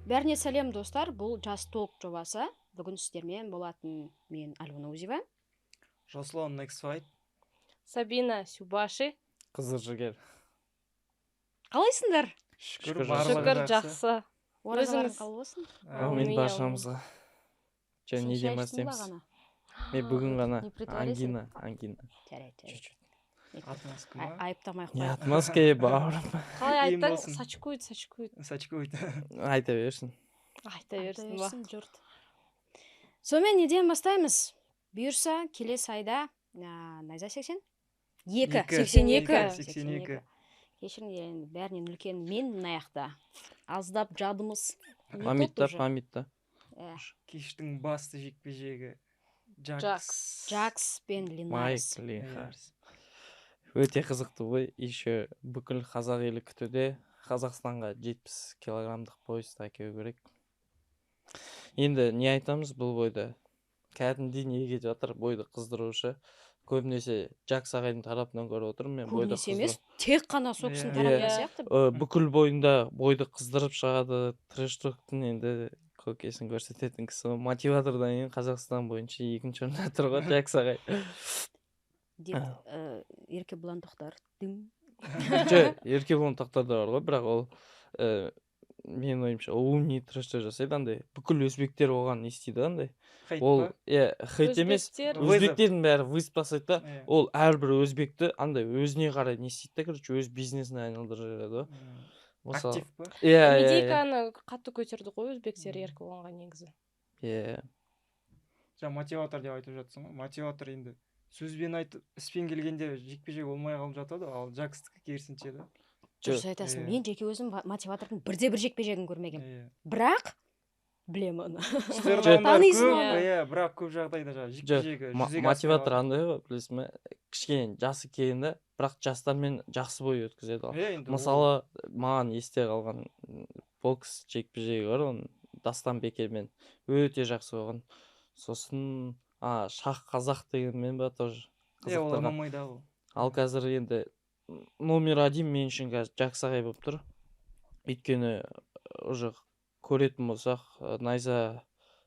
Бәріне сәлем достар, бұл Жас Толк жобасы. Бүгін сіздермен болатын мен Альона Узева. Жасұлан Next Fight. Сабина Сюбаши. Қызыр жігер. Қалайсыңдар? Шүкір Шүкір жақсы. Оразаларың Өзіңіз? қабыл болсын. Әумин баршамызға. Және Сен не шай демас іштің ба деміз. ғана? Мен бүгін ғана Не притворяйся. ангина. Жарайды. Атмаскі ма? Айыптамай Не қойып. атмаske бауырым. Қалай Ең айттың? болсын. Сачкует. Сачкует. Айта берсін. Айта берсін ба. жұрт. Сонымен неден бастаймыз? Бұйырса, келесі айда найза 80? 82. Кешіріңдер, бәрінен үлкен мен мынаяқта. Аздап жадымыз. Мамитта. Кештің басты жекпе-жегі Джакс. Пен Линарс. Майк Линарс. Өте қызықты ғой. Еще бүкіл қазақ елі күтуде. Қазақстанға 70 килограммдық поезд әкелу керек. Енді не айтамыз бұл бойда? Кәдімгідей неге жатыр бойды қыздырушы. Көбінесе Джакс ағайдың тарапынан көріп отырмын мен бойды Көбінесе емес, қыздыру. тек қана соксын тарапынан сияқты. Бүкіл бойында бойды қыздырып шығады. Трэш-токтың енді көкесін көрсететін кісі. Мотиватордан кейін Қазақстан бойынша екінші орында тұр ғой Джакс ағай. Ерке бұландықтар. Ерке болғандықтар да бар ғой, бірақ ол мен ойымша умный трэштер жасайды андай. Бүкіл өзбектер оған не істейді андай. Ол хейт емес, өзбектердің бәрі вызов жасайды да. Ол әрбір өзбекті андай өзіне қарай не істейді да, короче, өз бизнесіне айналдырып жібереді ғой. Актив па? Медиканы қатты көтерді ғой өзбектер еркі болғанға негізі. Жаңа мотиватор деп айтып жатсың ғой. Мотиватор енді сөзбен айтып, іспен келгенде жекпе-жек болмай қалып жатады, ал Джакстікі керісінше да. Дұрыс айтасың. Мен жеке өзім мотиватордың бірде-бір жекпе-жегін көрмегем. Бірақ білемін оны. Бірақ көп жағдайда жекпе-жегі жүзеге мотиватор андай ғой, білесің бе? Кішкене жасы келгенде, бірақ жастармен жақсы бой өткізеді ғой. Мысалы, маған есте қалған бокс жекпе-жегі бар, оның Дастанбекермен өте жақсы болған. Сосын Шах Қазақ дегенмен ба тоже қызықтырған. Ал қазір енді номер 1 мен үшін қазір Джакс ағай болып тұр. Өйткені уже көретін болсақ, найза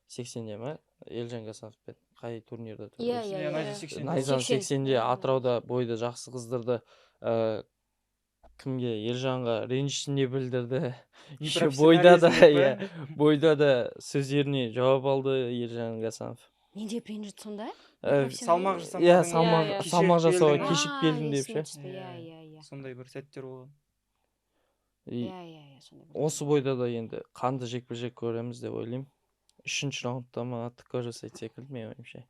80-де ма? Елжан Гасановпен қай турнирда тұр? Найза 80-де Атырауда бойды жақсы қыздырды. Кімге? Елжанға ренішіне білдірді. Бойда да сөздеріне жауап алды Елжан Гасанов. Не деп ренжіді сонда? Салмақ жасамадың. Салмақ жасауға кешіп келдің деп ше. Сондай бір сәттер болған. Осы бойда да енді қанды жекпе-жек көреміз деп ойлаймын. 3-ші раундта ма ТК жасайды секілді мен ойымша.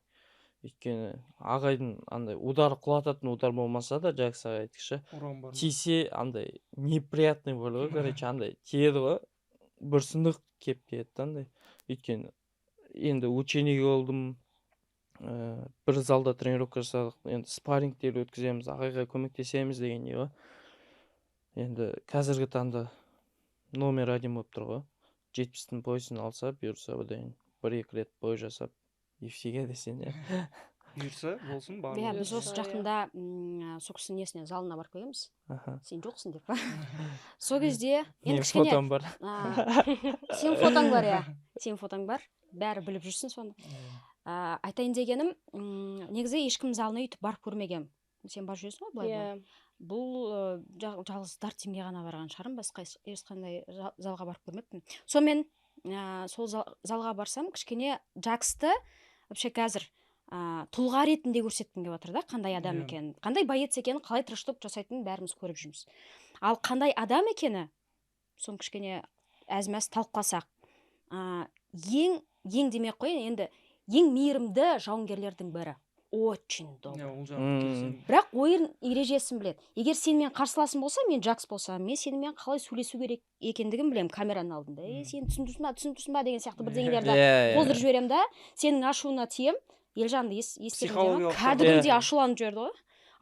Өйткені ағайдың андай удар құлататын удар болмаса да Джакс ағайдікі тисе андай неприятный болды ғой, короче, андай тиеді ғой, бір сындық кеп тиеді андай. Өйткені енді учениеге болдым, бір залда тренировка жасадық, енді спаррингтер өткіземіз, ағайға көмектесеміз деген не ғой. Енді қазіргі таңда номер 1 болып тұр ғой. 70-тің поясын алса, бұйырса бұдан 1-2 рет бой жасап, ефсеге десен я. Бұйырса болсын, бар. Біз осы жақында соксын несіне залына барып келеміз. Сен жоқсың деп па? Сол кезде Мен фотом бар. Сен фотоң бар. Бәрі біліп жүрсің соны. Айтайын дегенім, негізі ешкім залына үйтіп барып көрмегем. Сен барып жүрсің ғой былай? Бұл жалғыз Дартимге ғана барған шығарым, басқа ешқандай залға барып көрмеппін. Сонымен сол залға барсам, кішкене Джаксты вообще қазір тұлға ретінде көрсеткім келіп отыр да, қандай адам екенін, қандай боец екенін, қалай трэш-ток жасайтынын бәріміз көріп жүрміз. Ал қандай адам екені, соны кішкене әзмәс талқыласақ, ең демек қой, енді ең мейірімді жауынгерлердің бірі. Очень добрый. Бірақ ойын ережесін біледі. Егер сенімен қарсыласым болса, мен Джакс болса, мен сенімен қалай сөйлесу керек екендігін білем камераның алдында. Сен түсіндірсің ба деген сияқты бірдеңелерді қоздырып жіберем да, сенің ашуына тием. Елжанды естігенде кәдімгідей ашуланып жіберді ғой.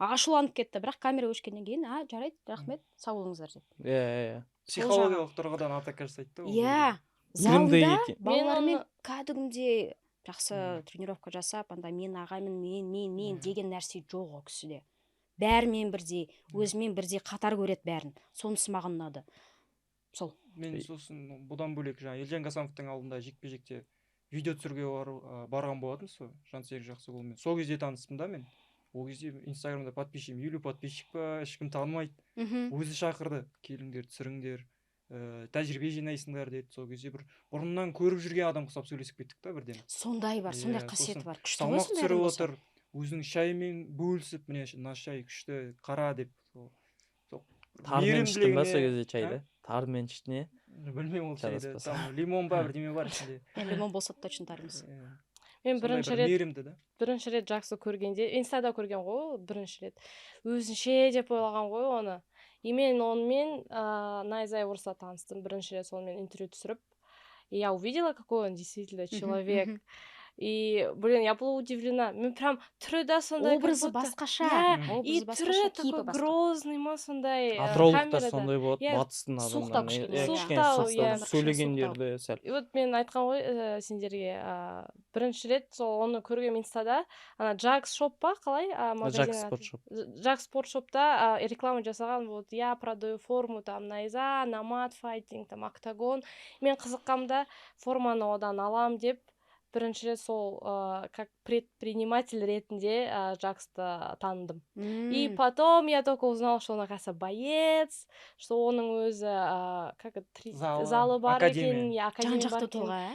Ашуланып кетті, бірақ камера өшкеннен кейін, жарайды, рахмет, сау болыңыздар деп. Психологиялық тұрғыдан атака жасайды. Залда балалармен кәдімгідей жақсы тренировка жасап, анда мен ағаймын, мен деген нәрсе жоқ о кісіде. Бәрімен бірдей, өзімен бірдей қатар көреді бәрін. Сонысы маған ұнады. сол. Мен сосын бұдан бөлек жаңағы Елжан Гасановтың алдында жекпе-жекте видео түсіруге барған болатын сол Жансерік Жақсығұлмен. Сол кезде таныспын да мен. Ол кезде инстаграмда подписчигім 50 подписчик па, ешкім танымайды. Өзі шақырды, келіңдер, түсіріңдер, тәжірибе жинайсыңдар деді. Сол кезде бір бұрыннан көріп жүрген адам құсап сөйлесіп кеттік та бірден. Сондай бар, сондай қасиеті бар. Күшті Салмақ болсын түсіріп отыр, өзінің шайымен бөлісіп, міне мына шай күшті, қара деп. Тармен іштің ба сол кезде чайды? Тармен ішті не? Білмеймін ол шайды. Там лимон ба бірдеме бар ішінде. Лимон болса точно тармыз. Мен бірінші рет жақсы көргенде, инстада көрген ғой, бірінші рет. Өзінше деп ойлаған ғой оны. И мен онымен Найза Айворста таныстым, бірінші рет сонымен интервью түсіріп. И я увидела, какой он действительно человек. И, блин, я была удивлена. Мен прям түрі да сондай. Образы басқаша. И түрі такой грозный ма сондай. Атыраулықтар сондай болады, батыстың адамдар. Суықтау, сөйлегендерді сәл. И вот мен айтқан ғой сендерге, бірінші рет сол оны көргем инстада, ана Джакс шоп па, қалай? Джакс спорт шоп. Джакс спорт шопта реклама жасаған, вот я продаю форму, там Найза, Намат файтинг, там Октагон. Мен қызыққамда форманы одан алам деп, бірінші рет сол как предприниматель ретінде Джаксты таныдым. И потом я только узнала, что он, оказывается, боец, что оның өзі залы бар екен, жан-жақты тұлға.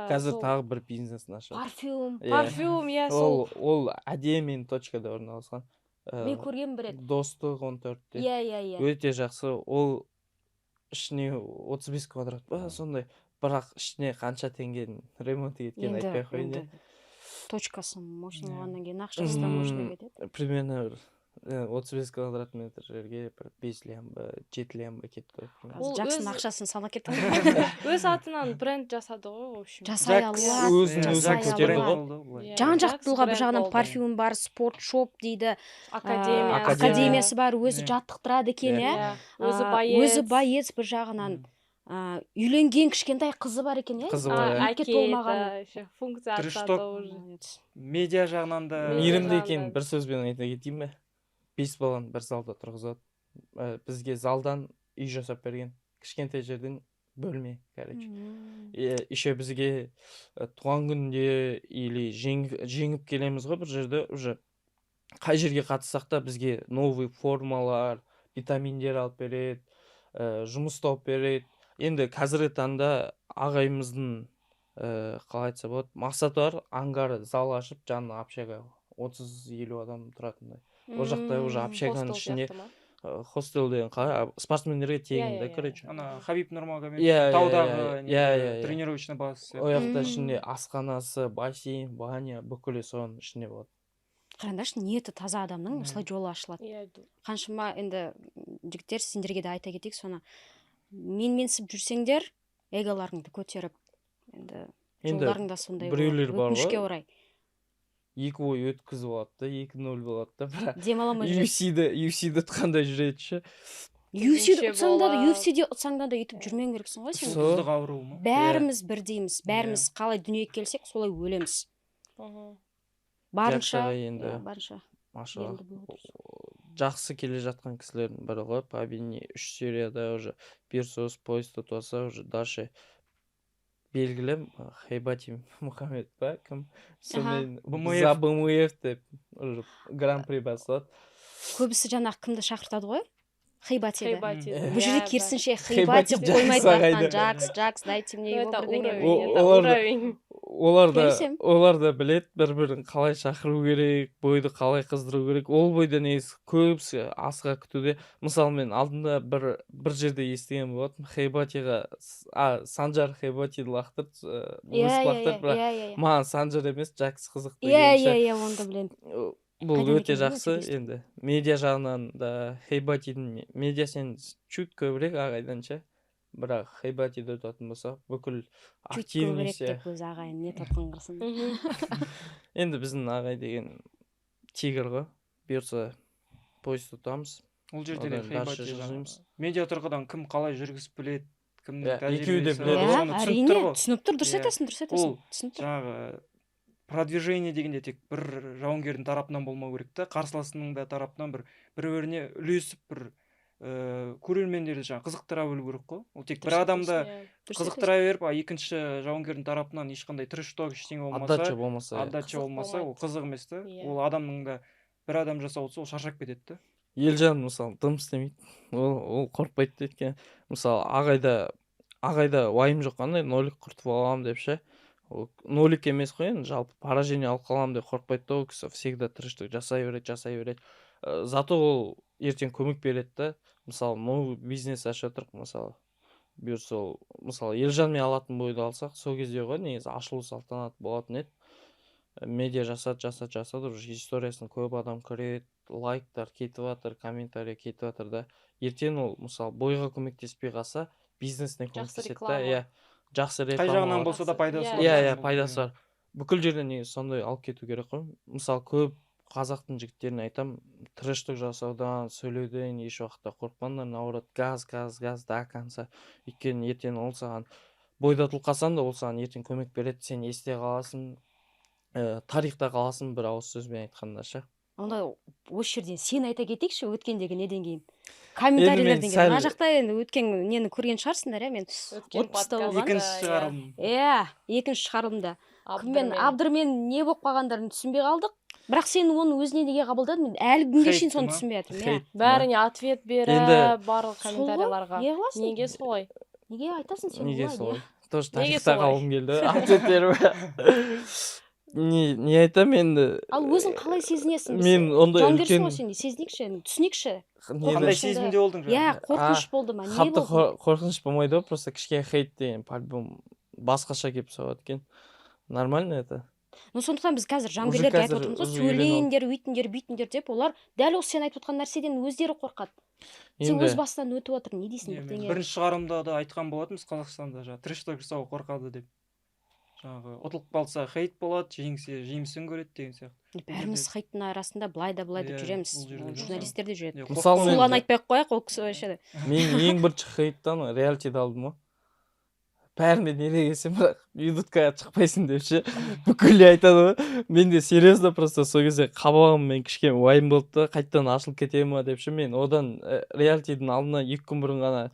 Қазір тағы бір бизнесін ашады. Парфюм, я сол. Ол әдемі точкада орналасқан. Мен көрген бір рет. Достық 14-те. Иә. Өте жақсы. Ол ішіне 35 квадрат па, сондай. Бірақ ішіне қанша теңгенің ремонт еткен айтпай қойын. Точкасы мощный болғаннан кейін ақшасы да мощный кетеді. Примерно 35 квадрат метр жерге 5 лямба, 7 лямба кетті. Джакстың ақшасын сала кетті. Өз атынан бренд жасады ғой, в общем. Жасай алады. Өзін көтерді ғой. Жан-жақтылға бір жағынан парфюм бар, спорт шоп дейді. Академиясы бар, өзі жаттықтырады екен, иә. Өзі боец бір жағынан. Үйленген кішкентай қызы бар екен, қызы бар, әке толмаған. Функция атады уже. Медиа жағынан да мейірімді екен. Бір сөзбен айта кетейін бе? 5 баланы бір залда тұрғызады. Бізге залдан үй жасап берген. Кішкентай жерден бөлме, короче. Еще бізге туған күнде или жеңіп келеміз ғой бір жерде, уже қай жерге қатыссақ та бізге новый формалар, витаминдер алып береді, жұмыс тауып береді. Енді қазіргі таңда ағайымыздың қалай айтса болады, мақсаты бар, ангары зал ашып, жанына общага 30-50 адам тұратындай. Ол жақта уже общаганың ішінде хостел деген қалай, спортсмендерге тегін да, короче. Ана Хабиб Нурмагомедов таудағы тренировочный базасы. Ол жақта ішінде асханасы, бассейн, баня, бүкілі соның ішінде болады. Қараңдаршы, ниеті таза адамның осылай жолы ашылады. Қаншама енді жігіттер, сендерге де айта кетейік, соны менсіп жүрсеңдер, эголарыңды көтеріп, енді жолдарыңда сондай өкінішке орай. 2 ой өткізіп алады, 2-0 болады да, бірақ демаламай жүреді. UFC-ді ұтқандай жүреді ше. UFC-ді ұтсаң да үйтіп жүрмең керексің ғой сен. Тұздық ауруы ма? Бәріміз бірдейміз, бәріміз қалай дүниеге келсек, солай өлеміз. Барынша жақсы келе жатқан кісілердің бірі ғой, Пабини 3 серияда уже Пирсос, поезд тұтаса, уже дальше белгілі Хайбати Мұхаммед па, кім? Сонымен за БМФ деп гран-при басылады. Көбісі жаңағы кімді шақыртады ғой? Хайбати. Бұл жерде керісінше Хайбати қоймайды бақтан, Джакс, дайте мне его бірдеңе. Олар да білет, бір-бірін қалай шақыру керек, бойды қалай қыздыру керек. Ол бойда негізі көбісі асыға күтуде. Мысалы мен алдында бір жерде естіген болатын, Хайбатиға Санжар Хайбатиді лақтырды, бірақ маған Санжар емес, Джакс қызық деген. Онда білем. Бұл өте жақсы, енді медиа жағынан да Хайбатидің медиасен чуть көбірек ағайдан ше. Бірақ Хайбатиді өтатын болса, бүкіл активность. Чуть көбірек деп өз ағайын не тапқан қырсын. Енді біздің ағай деген тигр ғой. Бұйырса поезд тұтамыз. Ол жерде Хайбати жағымыз. Медиа тұрғыдан кім қалай жүргізіп біледі, кімнің тәжірибесі. Әрине, түсініп тұр, дұрыс айтасың. Ол жаңағы продвижение дегенде тек бір жауынгердің тарапынан болмау керек та, қарсыласының да тарапынан бір-біріне үлесіп бір көрермендерді жаңағы қызықтыра білу керек қой. Ол тек бір адамды қызықтыра беріп, екінші жауынгердің тарапынан ешқандай трэш-ток ештеңе болмаса, отдача болмаса, ол қызық емес та. Ол адамның да бір адам жасап отырса, ол шаршап кетеді да. Елжан мысалы дым істемейді, ол қорықпайды өйткені мысалы ағайда уайым жоқ, қандай нолик құртып аламын деп ше, нолик емес қой енді, жалпы поражение алып қаламын деп қорықпайды да, ол кісі всегда трэштік жасай береді. Зато ол ертең көмек береді да. Мысалы новый бизнес ашып отырық, мысалы бұйырса сол мысалы Елжанмен алатын бойды алсақ, сол кезде ғой негізі ашылу салтанаты болатын еді. Медиа жасады, уже историясын көп адам көреді, лайктар кетіп жатыр, комментарий кетіп жатыр да. Ертең ол мысалы бойға көмектеспей қалса, бизнесіне көмектеседі да. Жақсы реклама. Қай жағынан болса да пайдасы бар. Пайдасы бар. Бүкіл жерден негізі сондай алып кету керек қой. Мысалы көп қазақтың жігіттеріне айтам, трэштік жасаудан, сөйлеуден еш уақытта қорықпаңдар, наоборот, газ до конца. Өйткені ертең ол саған бойдатылып қалсаң да, ол саған ертең көмек береді, сен есте қаласың, тарихта қаласың, бір ауыз сөзбен айтқанда ше. Онда осы жерден сен айта кетейікші, өткендегі неден кейін, комментарийлерден кейін. Мына жақта енді өткен нені көрген шығарсыңдар, мен екінші шығарылымда кіммен Абдырмен не болып қалғандарын түсінбей қалдық. Бірақ сен оны өзіне неге қабылдадың? Мен әлі күнге шейін соны түсінбей жатырмын. Бәріне ответ беріп, барлық комментарийларға. Неге солай? Неге айтасың сен? Неге солай? Тоже тарихта қалғым келді. Ответ беріп. Не айтам енді? Ал өзің қалай сезінесің? Мен ондай жауынгерсің ғой сен, сезінейікші, түсінейікші. Қандай сезімде болдың? Қорқыныш болды ма? Қатты қорқыныш болмайды ғой, просто кішкене хейт деген по-любому басқаша келіп соғады екен. Нормально это. Сондықтан біз қазір жауынгерлерге айтып отырмыз ғой, сөйлейіндер, өйтіндер, бүйтіндер деп, олар дәл осы сен айтып отқан нәрседен өздері қорқады. Сен өз басынан өтіп отыр, не дейсің бірдеңе? Бірінші шығарымда да айтқан болатынбыз Қазақстанда, трэш-ток жасауға қорқады деп. Жаңағы ұтылып қалса хейт болады, жеңсе жемісін көреді деген сияқты. Бәріміз хейттің арасында былай да былай деп жүреміз. Журналистер де жүреді. Мысалы Сулан айтпай-ақ қояйық, ол кісі вообще. Мен ең бірінші хейттан реалитиді алдым ғой. Бәріне неге келсем, бірақ юдуткаға шықпайсың деп ше, бүкіл айтады ғой. Мен де серьезно просто сол кезде қабағым мен кішкене уайым болды да, қайттан ашылып кете ма деп ше, мен одан реалитидің алдына 2 күн бұрын ғана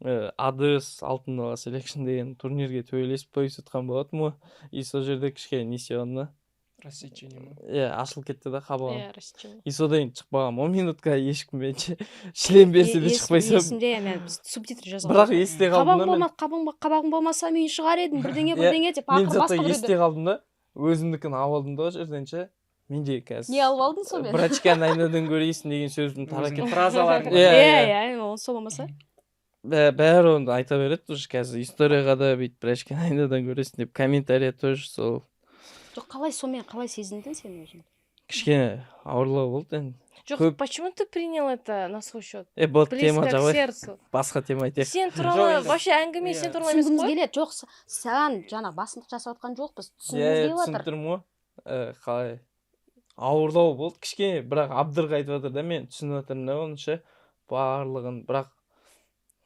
ADS алтын дала селекшн деген турнирге төбелесіп қойысытқан болатын ғой. И сол жерде кішкене несе онда. Рассечение ма? Ашылып кетті да қабағым. Рассечение. И содан шықпағам. 10 минутқа ешкіммен шлем берсе де шықпайсам. Есімде, мен субтитр жазған. Бірақ есте қалдым да. Қабағым болмаса мен шығар едім, бірдеңе деп. Мен зато есте қалдым да. Өзімдікін алып алдым да жерден ше. Менде қазір. Не алып алдың сонымен? Брачканы айнадан көресің деген сөздің таракет фразаларын. Ол сол болмаса. Бәрі оны айта береді уже қазір. Историяға да бүйтіп брачканы айнадан көресің деп комментария тоже сол. Жоқ, қалай сезіндің сен өзің? Кішкене ауырлау болды енді. Жоқ, почему ты принял это на свой счет? Вот тема Близко к жабай. сердцу. Басқа тема айтайық. Сен туралы вообще әңгіме сен туралы емес Түсінгіміз қой? келеді. Жоқ, саған жаңа басындық жасап отқан жоқпыз. Түсінгіміз келіп жатыр. Түсіндірім ғой. Қалай? Ауырлау болды кішкене, бірақ Абдырға айтып жатыр да, мен түсініп жатырмын да оны ше. Барлығын, бірақ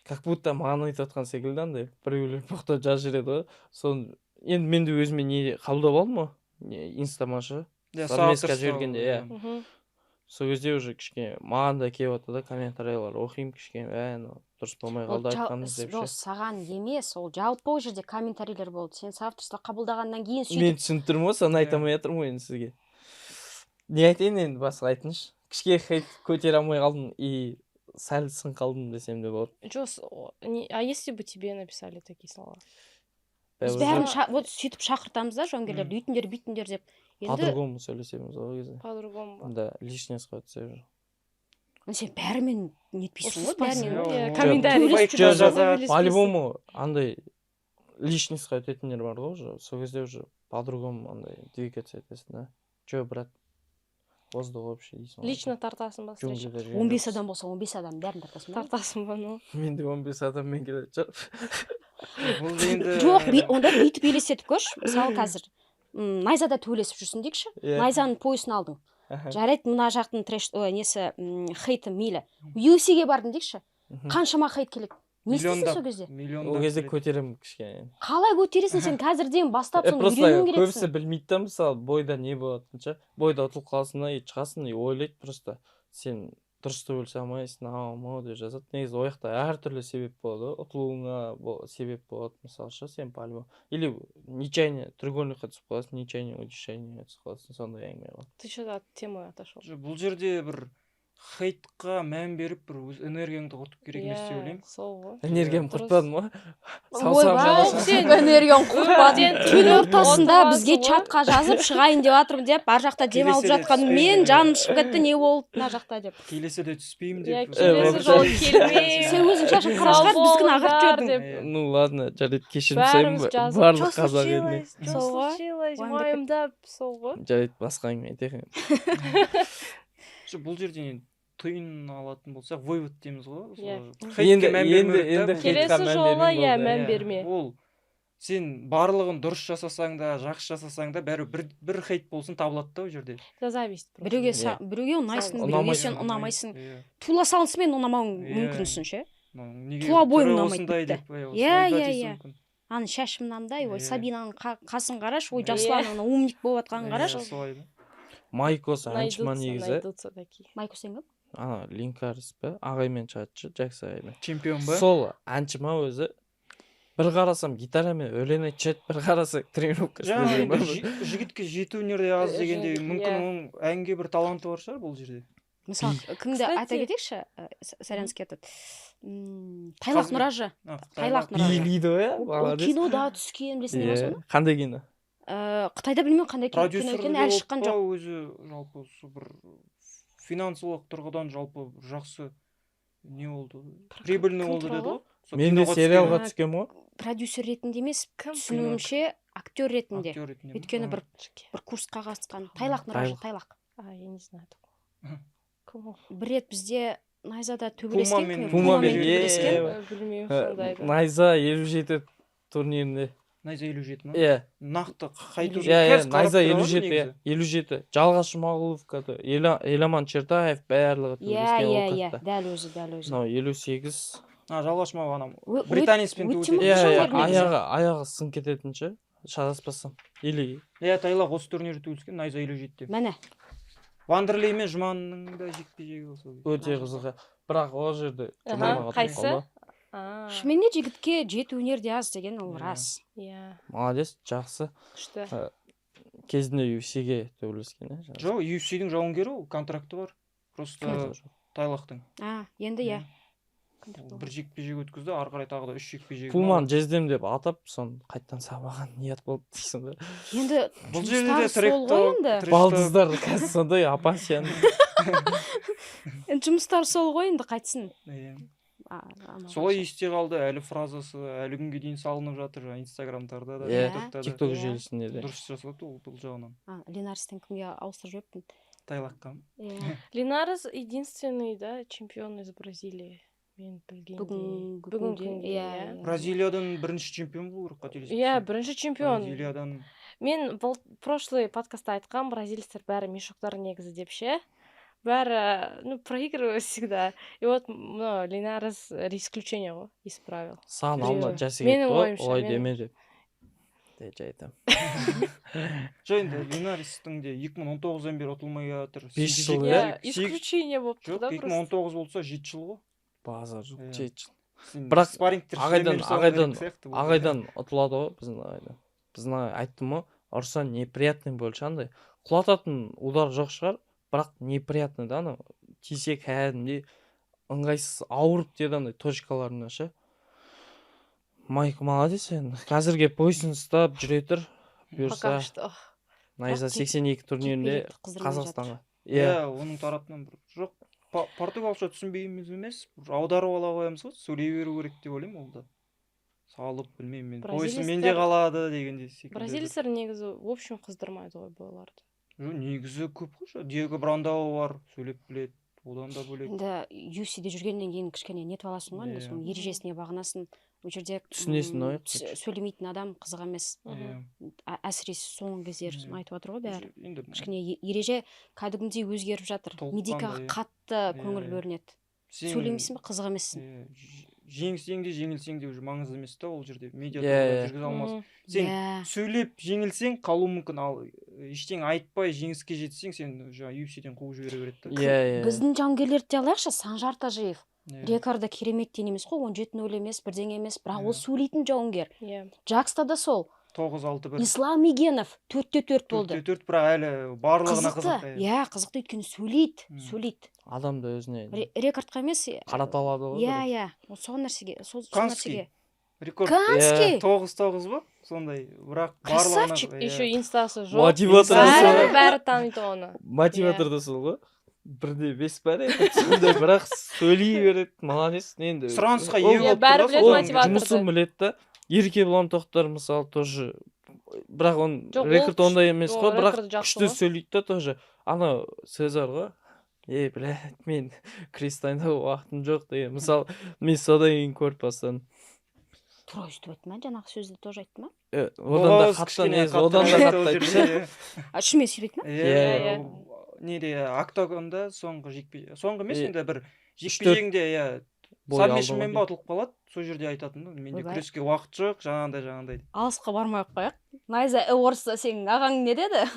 как будто маған айтып жатқан секілді андай біреулер боқтап жазып жүреді ғой. Соны енді мен де өзіме не қабылдап алдым ғой. Инстамашы. Совместка жүргенде, сол кезде уже кішкене маған да келіп жатыр да комментарийлар оқимын кішкене, дұрыс болмай қалды айтқанымыз деп ше. Жоқ, саған емес, ол жалпы ол жерде комментарийлер болды. Сен соавторство қабылдағаннан кейін сөйтіп. Мен түсініп тұрмын ғой, соны айта алмай жатырмын ғой енді сізге. Не айтайын енді, басқа айтыңызшы. Кішкене хейт көтере алмай қалдым и сәл сын қалдым десем де болады. А если бы тебе написали такие слова? Біз бәрін сөйтіп шақыртамыз да жауынгерлерді, үйтіндер, бүйтіндер деп. По-другому сөйлесеміз ол кезде. По-другому ба? Да, лишний сқа өтсе уже. Сен бәрімен нетпейсің ғой, бәрінен. Комментарий. По-любому андай лишний сқа өтетіндер бар ғой уже. Сол кезде уже по-другому андай двигаться етесің да. Че, брат? Воздух вообще дейсің. Лично тартасың ба встреча? 15 адам болса 15 адам бәрін тартасың ба? Тартасың ба, ну? Мен де 15 адаммен келеді. Жоқ, онда бүйтіп елестетіп көрші. Мысалы қазір найзада төбелесіп жүрсің дейікші. Найзаның поясын алдың. Жарайды, мына жақтың хейті мейлі. UFC-ге бардың дейікші. Қаншама хейт келеді. Не істейсің сол кезде? Ол кезде көтеремін кішкене. Қалай көтересің сен қазірден бастап соны үйренуің керексің. Көбісі білмейді да, мысалы бойда не болатынша. Бойда ұтылып қаласың и шығасың и ойлайды просто. Сен дұрысты бөлісе алмайсың деп жазады. Негізі ол жақта әртүрлі себеп болады, ұтылуыңа себеп болады. Мысалы ше, сен по-любому или нечаянно треугольникқа түсіп қаласың, нечаянно удешение түсіп қаласың, сондай әңгіме болады. Ты что-то от темы отошел. Бұл жерде бір хейтқа мән беріп бір өз энергияңды құртып керек емес деп ойлаймын. Сол ғой. Энергиям Дұрыс. құртпадың ба? ойбай сен энергияң құртпадың Сен түн түн ортасында отырасың бізге ғой. чатқа жазып шығайын деп жатырмын деп ар жақта демалып Келесі жатқан рет мен түспеймін. жаным шығып кетті не болды мына жақта деп. Келесіде түспеймін Иә, деп. келесі жолы келмеймін. Сен өзің шашың қара шығар, біздікін ағартып жібердің. Иә. Ну ладно, жарайды, кешірім Бәріміз сұраймын жазып, барлық «Что қазақ еліне. случилось? Что Сол ғой. случилось?» Уайымдап Уайымдап, сол ғой. Жарайды, басқа әңгіме айтайық. Бұл жерден түйін алатын болсақ, вывод дейміз ғой. Иә. Хейтке мән бермеу керек та, бұл. Келесі мән жолы бермей иә болды. мән Иә, берме. Ол сен барлығын дұрыс жасасаң да, жақсы жасасаң да, бәрі бір хейт болсын табылады да ол жерде. Это зависть. просто. Біреуге Иә. біреуге ұнайсың, біреуге Ұнамайсың. сен ұнамайсың. Иә. Тула салысымен ұнамауың Иә. мүмкінсің ше. Неге Туа бойың түрі ұнамайды осындай тіпті. деп, осылай Иә, да иә, дейсің иә. мүмкін. Аны шашым мынандай, ой Иә. Сабинаның қасын қарашы, ой Иә. Жасұлан ана умник болып жатқанын Иә, қарашы. солай да. Майкос әнші ма негізі? Найдутся такие. Майку сен кім? Ана Линкарис па, ағаймен шығады, Джакс ағаймен. Чемпион ба? Сол әнші ма өзі? Бір қарасам гитарамен өлең айтып бір қарасам тренировка Жаңа істеген ба? енді жігітке жету өнерде аз дегенде мүмкін Иә. оның әнге бір таланты бар шығар бұл жерде. Мысалы кімді Кстати- айта кетейікші, сәлемсіз кетеді. Тайлақ Қазір- Нұражы. А, Тайлақ Нұражы. Билейді ғой, Ол молодец. кинода түскен, білесің бе Иә. соны? Қандай кино? Қытайда білмеймін қандай кино Продюсер екенін, де әлі болып шыққан па, жоқ. өзі жалпы осы бір финансылық тұрғыдан жалпы жақсы не болды? Прибыльный кім болды деді туралы? ғой. Сол Мен де киноға сериалға түскен. түскен ғой. Продюсер ретінде емес, Кім? түсінуімше актер түскен ретінде. актер ретінде. Өйткені бір курсқа қатысқан. Тайлақ Нұражы, Тайлақ. Я не знаю такого. Мгм. Кім ол? Бір рет бізде Найзада төбелескен. Пумамен- Пумамен, төбелескен. Білмеймін сондайды. Найза 57 турнирінде. Найза 57 ма? Иә. Нақты қайту Иә, Найза 57, 57. Жалғас Жұмағұлов, Еламан Чертаев барлығы Иә, төбелескен иә, ол иә, катта. дәл өзі, дәл өзі. Мынау 58. Жалғашма анам. Ö- Британецпен өте төбелескен. мықты Иә, жолдар иә, негізі. аяғы сын кететін ше. Шатаспасам. Или Иә, Тайлақ осы турнирде төбелескен, Найза 57-те. Міне, Вандерлей мен Жұманның да жекпе-жегі болса. өте қызық. Бірақ ол жерде Аха, журналға қайсы? қалды. шынымен де жігітке жету өнерде аз деген ол Иә. рас. Иә, Молодец, жақсы. күшті. Кезінде UFC-ге төбелескен, иә. Жоқ, UFC-дің жауынгері ол, контракты бар. Просто Тайлақтың. Енді иә. Бір жекпе-жек өткізді, ары қарай тағы да 3 жекпе-жек. Пуман жездем деп атап, сон қайттан сабаған ниет болды дейсің да. Енді Бұл жерде де жұмыстары сол трек ғой енді. Балдыздар қазір сондай апасиян. Енді жұмыстары сол ғой енді қайтсын. Солай есте қалды, әлі фразасы әлі күнге дейін салынып жатыр, инстаграмдарда да, Иә, тиктокта да. тикток Иә. желісінде де. Дұрыс жасалады ол бұл жағынан. Ленарстен кімге ауыстырып жіберіппін. Тайлаққа. Иә. Линарес единственный, да, чемпион из Бразилии. Мен білгенде. Бүгінге, күнге, иә, иә. иә. Бразилиядан бірінші чемпион болу керек қателеспесем. Иә, бірінші чемпион. Бразилиядан Мен прошлый подкастта айтқам, бразильцтер бәрі мешоктар негізі деп ше. Бәрі, проигрывают всегда. И вот, Линарес исключение ғой, исправил. Саған алма жасы Менің кетті ғой, ойымша, олай мен- деме деп. Де айтам. жоқ енді Линарестің де 2019-дан бері ұтылмай жатыр. 5 Сегіз жыл, жекпе-жек- Иә, исключение болыпты Жоқ, да просто. 2019 болса 7 жыл ғой. Базар жоқ, Иә. 7 жыл. Сен Бірақ спаррингтер ағайдан шлеммен салу керек ағайдан сияқты бұл. ағайдан ұтылады ғой біздің ағайдан. Біздің ағай айттым ғой, ұрса неприятный больше андай. Құлататын удар жоқ шығар, бірақ неприятный да ана тисе кәдімгідей ыңғайсыз ауырып деді андай точкаларына ше. Майк молодец енді. Қазірге поясын ұстап жүре тұр. Пока Бұйырса что. Найза 82 турнирінде Қазақстанға. Иә, оның тарапынан бір жоқ. Португалша түсінбейміз емес, бір аударып ала қоямыз ғой, сөйлей беру керек деп ойлаймын ол да. Салып, білмеймін мен. Поясым менде Бразилецтер- қалады дегенде секілді. Бразильцер негізі в общем қыздырмайды ғой бойларды. Жоқ, негізі көп қой. Диего Брандау бар, сөйлеп біледі. Одан да бөлек. Енді UFC-де жүргеннен кейін кішкене нетіп аласың ғой, енді Иә. соның ережесіне бағынасың. Ол жерде Түсінесің ғой, сөйлемейтін адам қызық емес. Иә. Әсіресе соңғы кездері Иә. айтып жатыр ғой бәрі. Енді Кішкене ереже кәдімгідей өзгеріп жатыр. Толыққанды, Медикаға иә. қатты көңіл Иә. бөлінеді. сен- Сөйлемейсің ба, қызық емессің. Иә, жеңсең де жеңілсең де уже маңызды емес та ол жерде медиа Иә, туралы иә. жүргізе алмасың. Мгм. Сен Иә. сөйлеп жеңілсең қалуы мүмкін, ал ештеңе айтпай жеңіске жетсең сен уже UFC-ден қуып жібере береді да. Иә. Біздің жауынгерлерді де алайықшы, Санжар Тажиев. Иә. Рекорды кереметтен емес қой, 17-0 емес, бірдеңе емес, бірақ Иә. ол сөйлейтін жауынгер. Иә. Джакста да сол. 9-6-1. Ислам Игенов 4-4 болды. 4-4, бірақ әлі барлығына Қызықты. қызықты. Иә, қызықты, өйткені сөйлейді, Мм. сөйлейді. Адамды өзіне Рекордқа емес. қарата алады ғой. Иә, иә. Сол нәрсеге, сол Канский. нәрсеге. Рекорд Канский. 9-9 ба? Сондай, бірақ Красавчик. барлығына Еще инстасы жоқ. Мотиватор Бәрі таниды оны. мотиватор да сол ғой. Бірде 5 бар еді. Сондай бірақ сөйлей береді. Молодец. Енді сұранысқа ол- ие Иә, болып бәрі тұр да біледі сол мотиваторды. жұмысын біледі да. Еркебұлан Тоқтар мысалы тоже, бірақ он Жоқ, ол рекорд ондай емес жоқ, қой, бірақ рекорд жақсы күшті ғой. сөйлейді да тоже. Ана Сезар ғой. Блядь, мен крестайнда уақытым жоқ деген. Мысалы, мен содан кейін көріп бастадым. Тура өйстіп айтты ма? Жаңағы сөзді тоже айтты ма? Одан да қаттан негізі, одан да қатты айтты ше. Шынымен сөйлейді ма? Иә. Неде октагонда соңғы жекпе, соңғы емес Иә. енді бір Үш, жекпе-жегінде иә Бой алды сабмишнмен ғой. ба ұтылып қалады. Сол жерде айтатын, менде Ойбай. күреске уақыт жоқ, жаңағындай. Алысқа бармай ақ қояйық. Найза Эворста сенің ағаң не деді?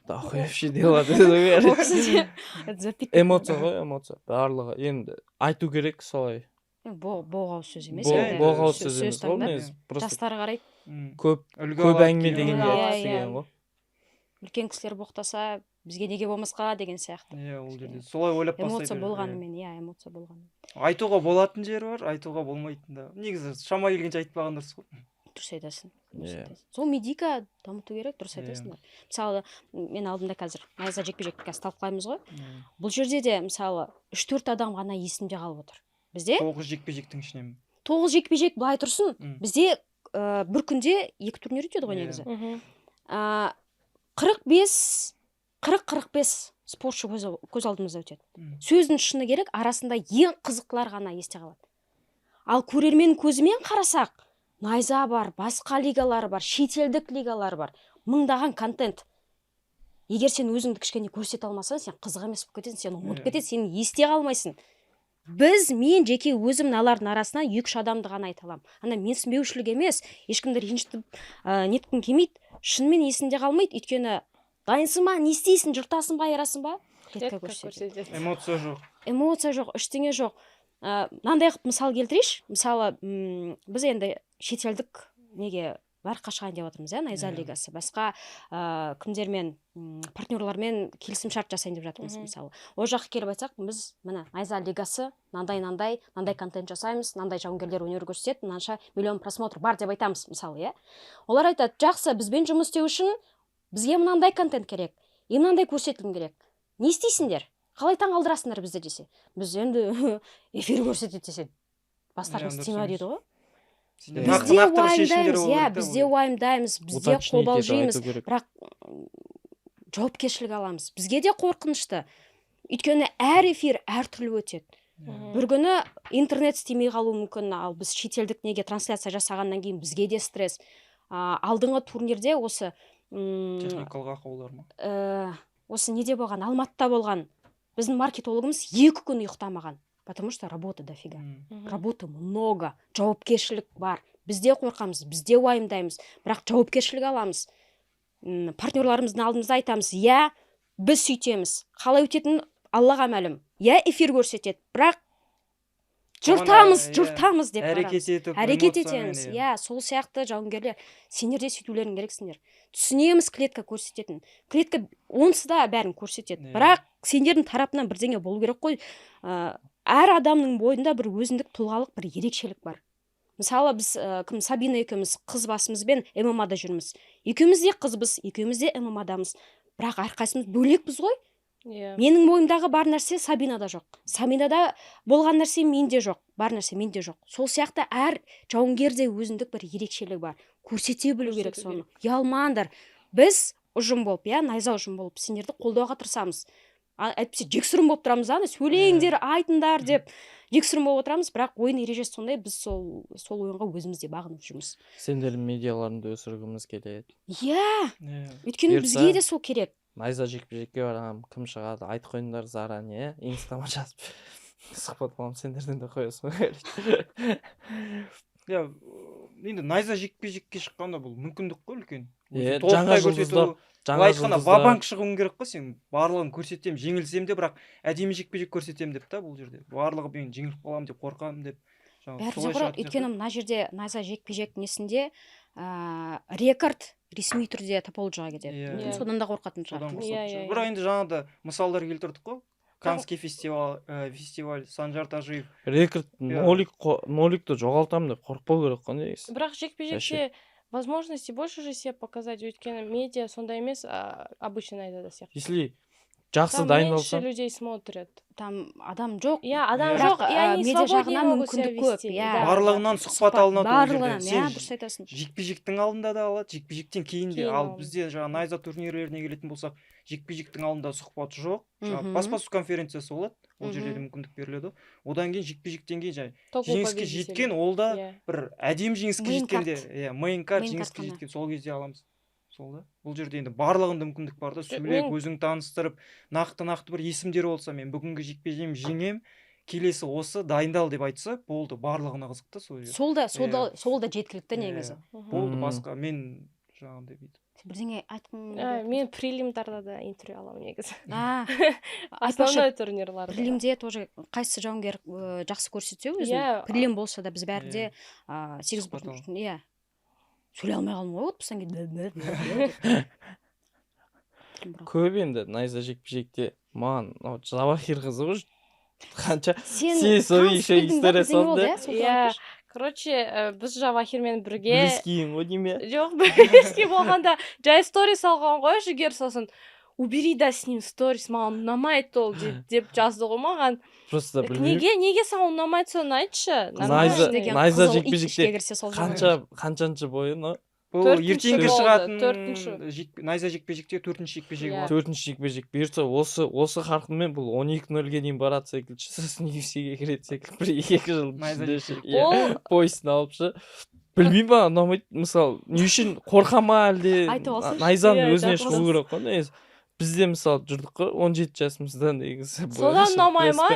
Да вообще делать это Ол кісі де запитывает. эмоция ғой, эмоция. Барлығы енді айту керек солай. Боғау сөз емес. Бол- енді. Боғау Сөз сөз емес ғой, таңдап, негізі. Просто жастары қарайды. көп Үлгі көп алады, әңгіме кейін деген үлгі Иә, алады. де иә. деген ғой. Үлкен кісілер боқтаса, бізге неге болмасқа деген сияқты. Иә, ол жерде солай ойлап бастайды. Эмоция болғанымен, иә, эмоция болғанымен. Айтуға болатын жері бар, айтуға болмайтын да. Негізі шама келгенше айтпаған дұрыс қой. Дұрыс айтасың. Иә. Сол медика дамыту керек, дұрыс Иә. айтасыңдар. Мысалы, мен алдымда қазір найза жекпе-жекті қазір талқылаймыз ғой. Бұл жерде де мысалы 3-4 адам ғана есімде қалып отыр. Бізде 9 жекпе-жектің ішінен. 9 жекпе-жек былай тұрсын. Мм. Бізде бір күнде 2 турнир өтеді ғой Иә. негізі. Мгм. 40-45 спортшы көз алдымызда өтеді. Мм. Сөздің шыны керек, арасында ең қызықтылар ғана есте қалады. Ал көрермен көзімен қарасақ, найза бар, басқа лигалар бар, шетелдік лигалар бар, мыңдаған контент. Егер сен өзіңді кішкене көрсете алмасаң, сен қызық емес болып кетесің, сен ұмытып Иә. кетесің, сен есте қалмайсың. Мен жеке өзім мыналардың арасынан 2-3 адамды ғана айта аламын. Ана менсінбеушілік емес, ешкімді ренжітіп неткім келмейді. Шынымен есінде қалмайды, өйткені дайынсың ба, не істейсің, жыртасың ба, айырасың ба? Клетка көрсетеді. Эмоция жоқ. Эмоция жоқ, ештеңе жоқ. Мынандай қылып мысал келтірейінші. Мысалы, біз енді шетелдік неге нарыққа шығайын деп отырмыз, найза Иә. лигасы. Басқа кімдермен, партнерлармен келісім шарт жасайын деп жатырмыз, Мгм. мысалы. Ол жаққа келіп айтсақ, біз мына найза лигасы, мынандай контент жасаймыз, мынандай жауынгерлер өнер көрсетеді, мынанша миллион просмотр бар деп айтамыз, мысалы, иә. Олар айтады, жақсы, бізбен жұмыс істеу үшін бізге мынандай контент керек, мынандай көрсетілім керек. Не істейсіңдер? Қалай таң қалдырасыңдар бізді десе? Біз енді эфир көрсетеді десе, бастарыңыз дұрыс тима емес. дейді ғой. Сенде Бізде нақты бір шешімдер уайымдаймыз, болу иә, керек та бізде ол. уайымдаймыз, бізде Уточнить етіп қобалжимыз, айту керек. бірақ жауапкершілік аламыз. Бізге де қорқынышты. Өйткені әр эфир әртүрлі өтеді. Мгм. Бір күні интернет істемей қалуы мүмкін, ал біз шетелдік неге трансляция жасағаннан кейін бізге де стресс. Алдыңғы турнирде осы Техникалық ақаулар ма? осы неде болған, Алматыда болған. Біздің маркетологымыз 2 күн ұйықтамаған, потому что работа дофига. Мм. Работа много, жауапкершілік бар. Бізде қорқамыз, бізде уайымдаймыз, бірақ жауапкершілік аламыз. Партнерларымыздың алдымызда айтамыз, иә, біз сөйтеміз. Қалай өтетінін Аллаға мәлім. Иә, эфир көрсетеді, бірақ Иә. жыртамыз деп Әрекет барамыз. етіп, Әрекет эмоциямен, етеміз. иә. Иә, сол сияқты жауынгерлер, сендер де сөйтулерің керексіңдер. Түсінеміз клетка көрсететін. Клетка онсыз да бәрін көрсетеді. Иә. Бірақ сендердің тарапынан бірдеңе болу керек қой. Әр адамның бойында бір өзіндік тұлғалық бір ерекшелік бар. Мысалы, біз Сабина екеуміз қыз басымызбен ММА-да жүрміз. Екеуміз де қызбыз, екеуміз де ММА-дамыз. Бірақ әрқайсымыз бөлекпіз ғой. Иә. Менің бойымдағы бар нәрсе Сабинада жоқ. Сабинада болған нәрсе менде жоқ. Бар нәрсе менде жоқ. Сол сияқты әр жауынгерде өзіндік бір ерекшелігі бар. Көрсете білу керек соны. Ұялмаңдар. Біз ұжым болып, найза ұжым болып, сендерді қолдауға тырысамыз. Әйтпесе жексұрын болып тұрамыз, сөйлеңдер, айтыңдар деп жексұрын болып отырамыз, бірақ ойын ережесі сондай, біз сол ойынға өзімізде бағынып жүрміз. Сендердің медиаларыңды өсіргіміз келеді. Иә, Иә. өйткені Бұйырса- бізге де сол керек. Найза жекпе-жекке барамын, кім шығады, айтып қойыңдар заранее, инстама жазып. сұхбат аламын, сендерден де қоясың ғой. иә енді найза жекпе жекке шыққанда бұл мүмкіндік қой үлкен. Иә, Өзін толықтай жаңа жұлдыздар, көрсету. жаңа Былай айтқанда жұлдыздар. ва-банк шығуың керек қой, сен барлығын көрсетем, жеңілсем де, бірақ әдемі жекпе жек көрсетем деп та бұл жерде. Барлығы мен жеңіліп қаламын деп қорқамын деп. бәрі де құры, өйткені мына жерде найза жекпе жек несінде рекорд ресми түрде топологияға кетеді. Иә. Мүмкін содан да қорқатын содан шығар. Иә, қорқатын иә, шығар. Бірақ енді жаңағыда мысалдар келтірдік қой. Канский фестиваль, Санжар Тажиев. Рекорд Иә. ноликті жоғалтамын деп қорықпау керек қой негізі. бірақ жекпе жекте возможности больше же себе показать, өйткені медиа сондай емес, обычно найзада сияқты. Если жақсы Там меньше дайындалса, людей смотрят. Там адам жоқ. Иә, адам Иә. жоқ, Бірақ, и они медиа свободнее жағынан могут себя мүмкіндік көп, вести. иә. Да, Барлығынан сұхбат алынады ол Барлығынан, жерде. иә, Сен дұрыс айтасың. жекпе-жектің алдында да алады, жекпе-жектен кейін де. Кейін Ал алады. бізде жаңа найза турнирлеріне келетін болсақ, жекпе-жектің алдында сұхбат жоқ. Жаңа Мгм. баспасөз конференциясы болады. Ол жерде де Мгм. мүмкіндік беріледі. Одан кейін жекпе-жектен кейін жаңа Току жеңіске победитель. жеткен, ол да Иә. бір әдемі жеңіске Main жеткенде, card. иә, мейн карт Main жеңіске card қана. жеткен, сол кезде аламыз. Сол да. Бұл жерде енді барлығында мүмкіндік бар да, сөйлеп, мен- өзің таныстырып, нақты бір есімдер болса, мен бүгінгі жекпе-жегім жеңем, келесі осы дайындал деп айтса, болды, барлығына қызық та сол жерде. Сол да жеткілікті негізі. Болды, Мгм. басқа мен жаңағыдай бүйтіп. Бірдеңе айтқың Мен прилимдарда да интервью аламын негізі. Айтпақшы, Основной турнирларда. прилимде тоже қайсы жауынгер жақсы көрсетсе өзін, Иә. прилим болса да біз бәрі де Иә. 8 Сұхбат бүтін, иә. Сөйлей алмай қалдым ғой, оттыстан кейін. көп енді найза жекпе жекте маған Жавахир қызығы қанша Сен Все свои танысып еще келдің ба, история бірдеңе болды, салды. иә, сол Иә, туралы короче, біз Жавахирмен бірге близкийің ғой дейме? жоқ близкий болғанда жай сторис салған ғой жігер, сосын убери да с ним сторис, маған ұнамайды ол деп жазды ғой маған. Просто білмеймін. Неге саған ұнамайды, соны айтшы. Найза- деген найза қызыл ит жекпе-жекте ішке кірсе сол жағы. қаншаншы бойы, но Бұл Төртінші ертеңгі болды, шығатын төртінші. найза жекпе-жекте 4-ші жекпе-жегі Иә. болады. 4-ші жекпе-жек бұйыртса, осы қарқынмен бұл 12-0-ге дейін барады секілді, сосын UFC-ге кіреді секілді, бір 2 жыл Найза ішінде жекпе-жек. иә, Ол поясын алып шы. Білмеймін ба, ұнамайды. Мысалы, не үшін қорқа ма әлде Айтып алсыншы. найзаның Иә, өзіне айтып шығу керек қой негізі. Бізде мысалы жүрдік қой 17 жасымызда негізі. содан ұнамай ма?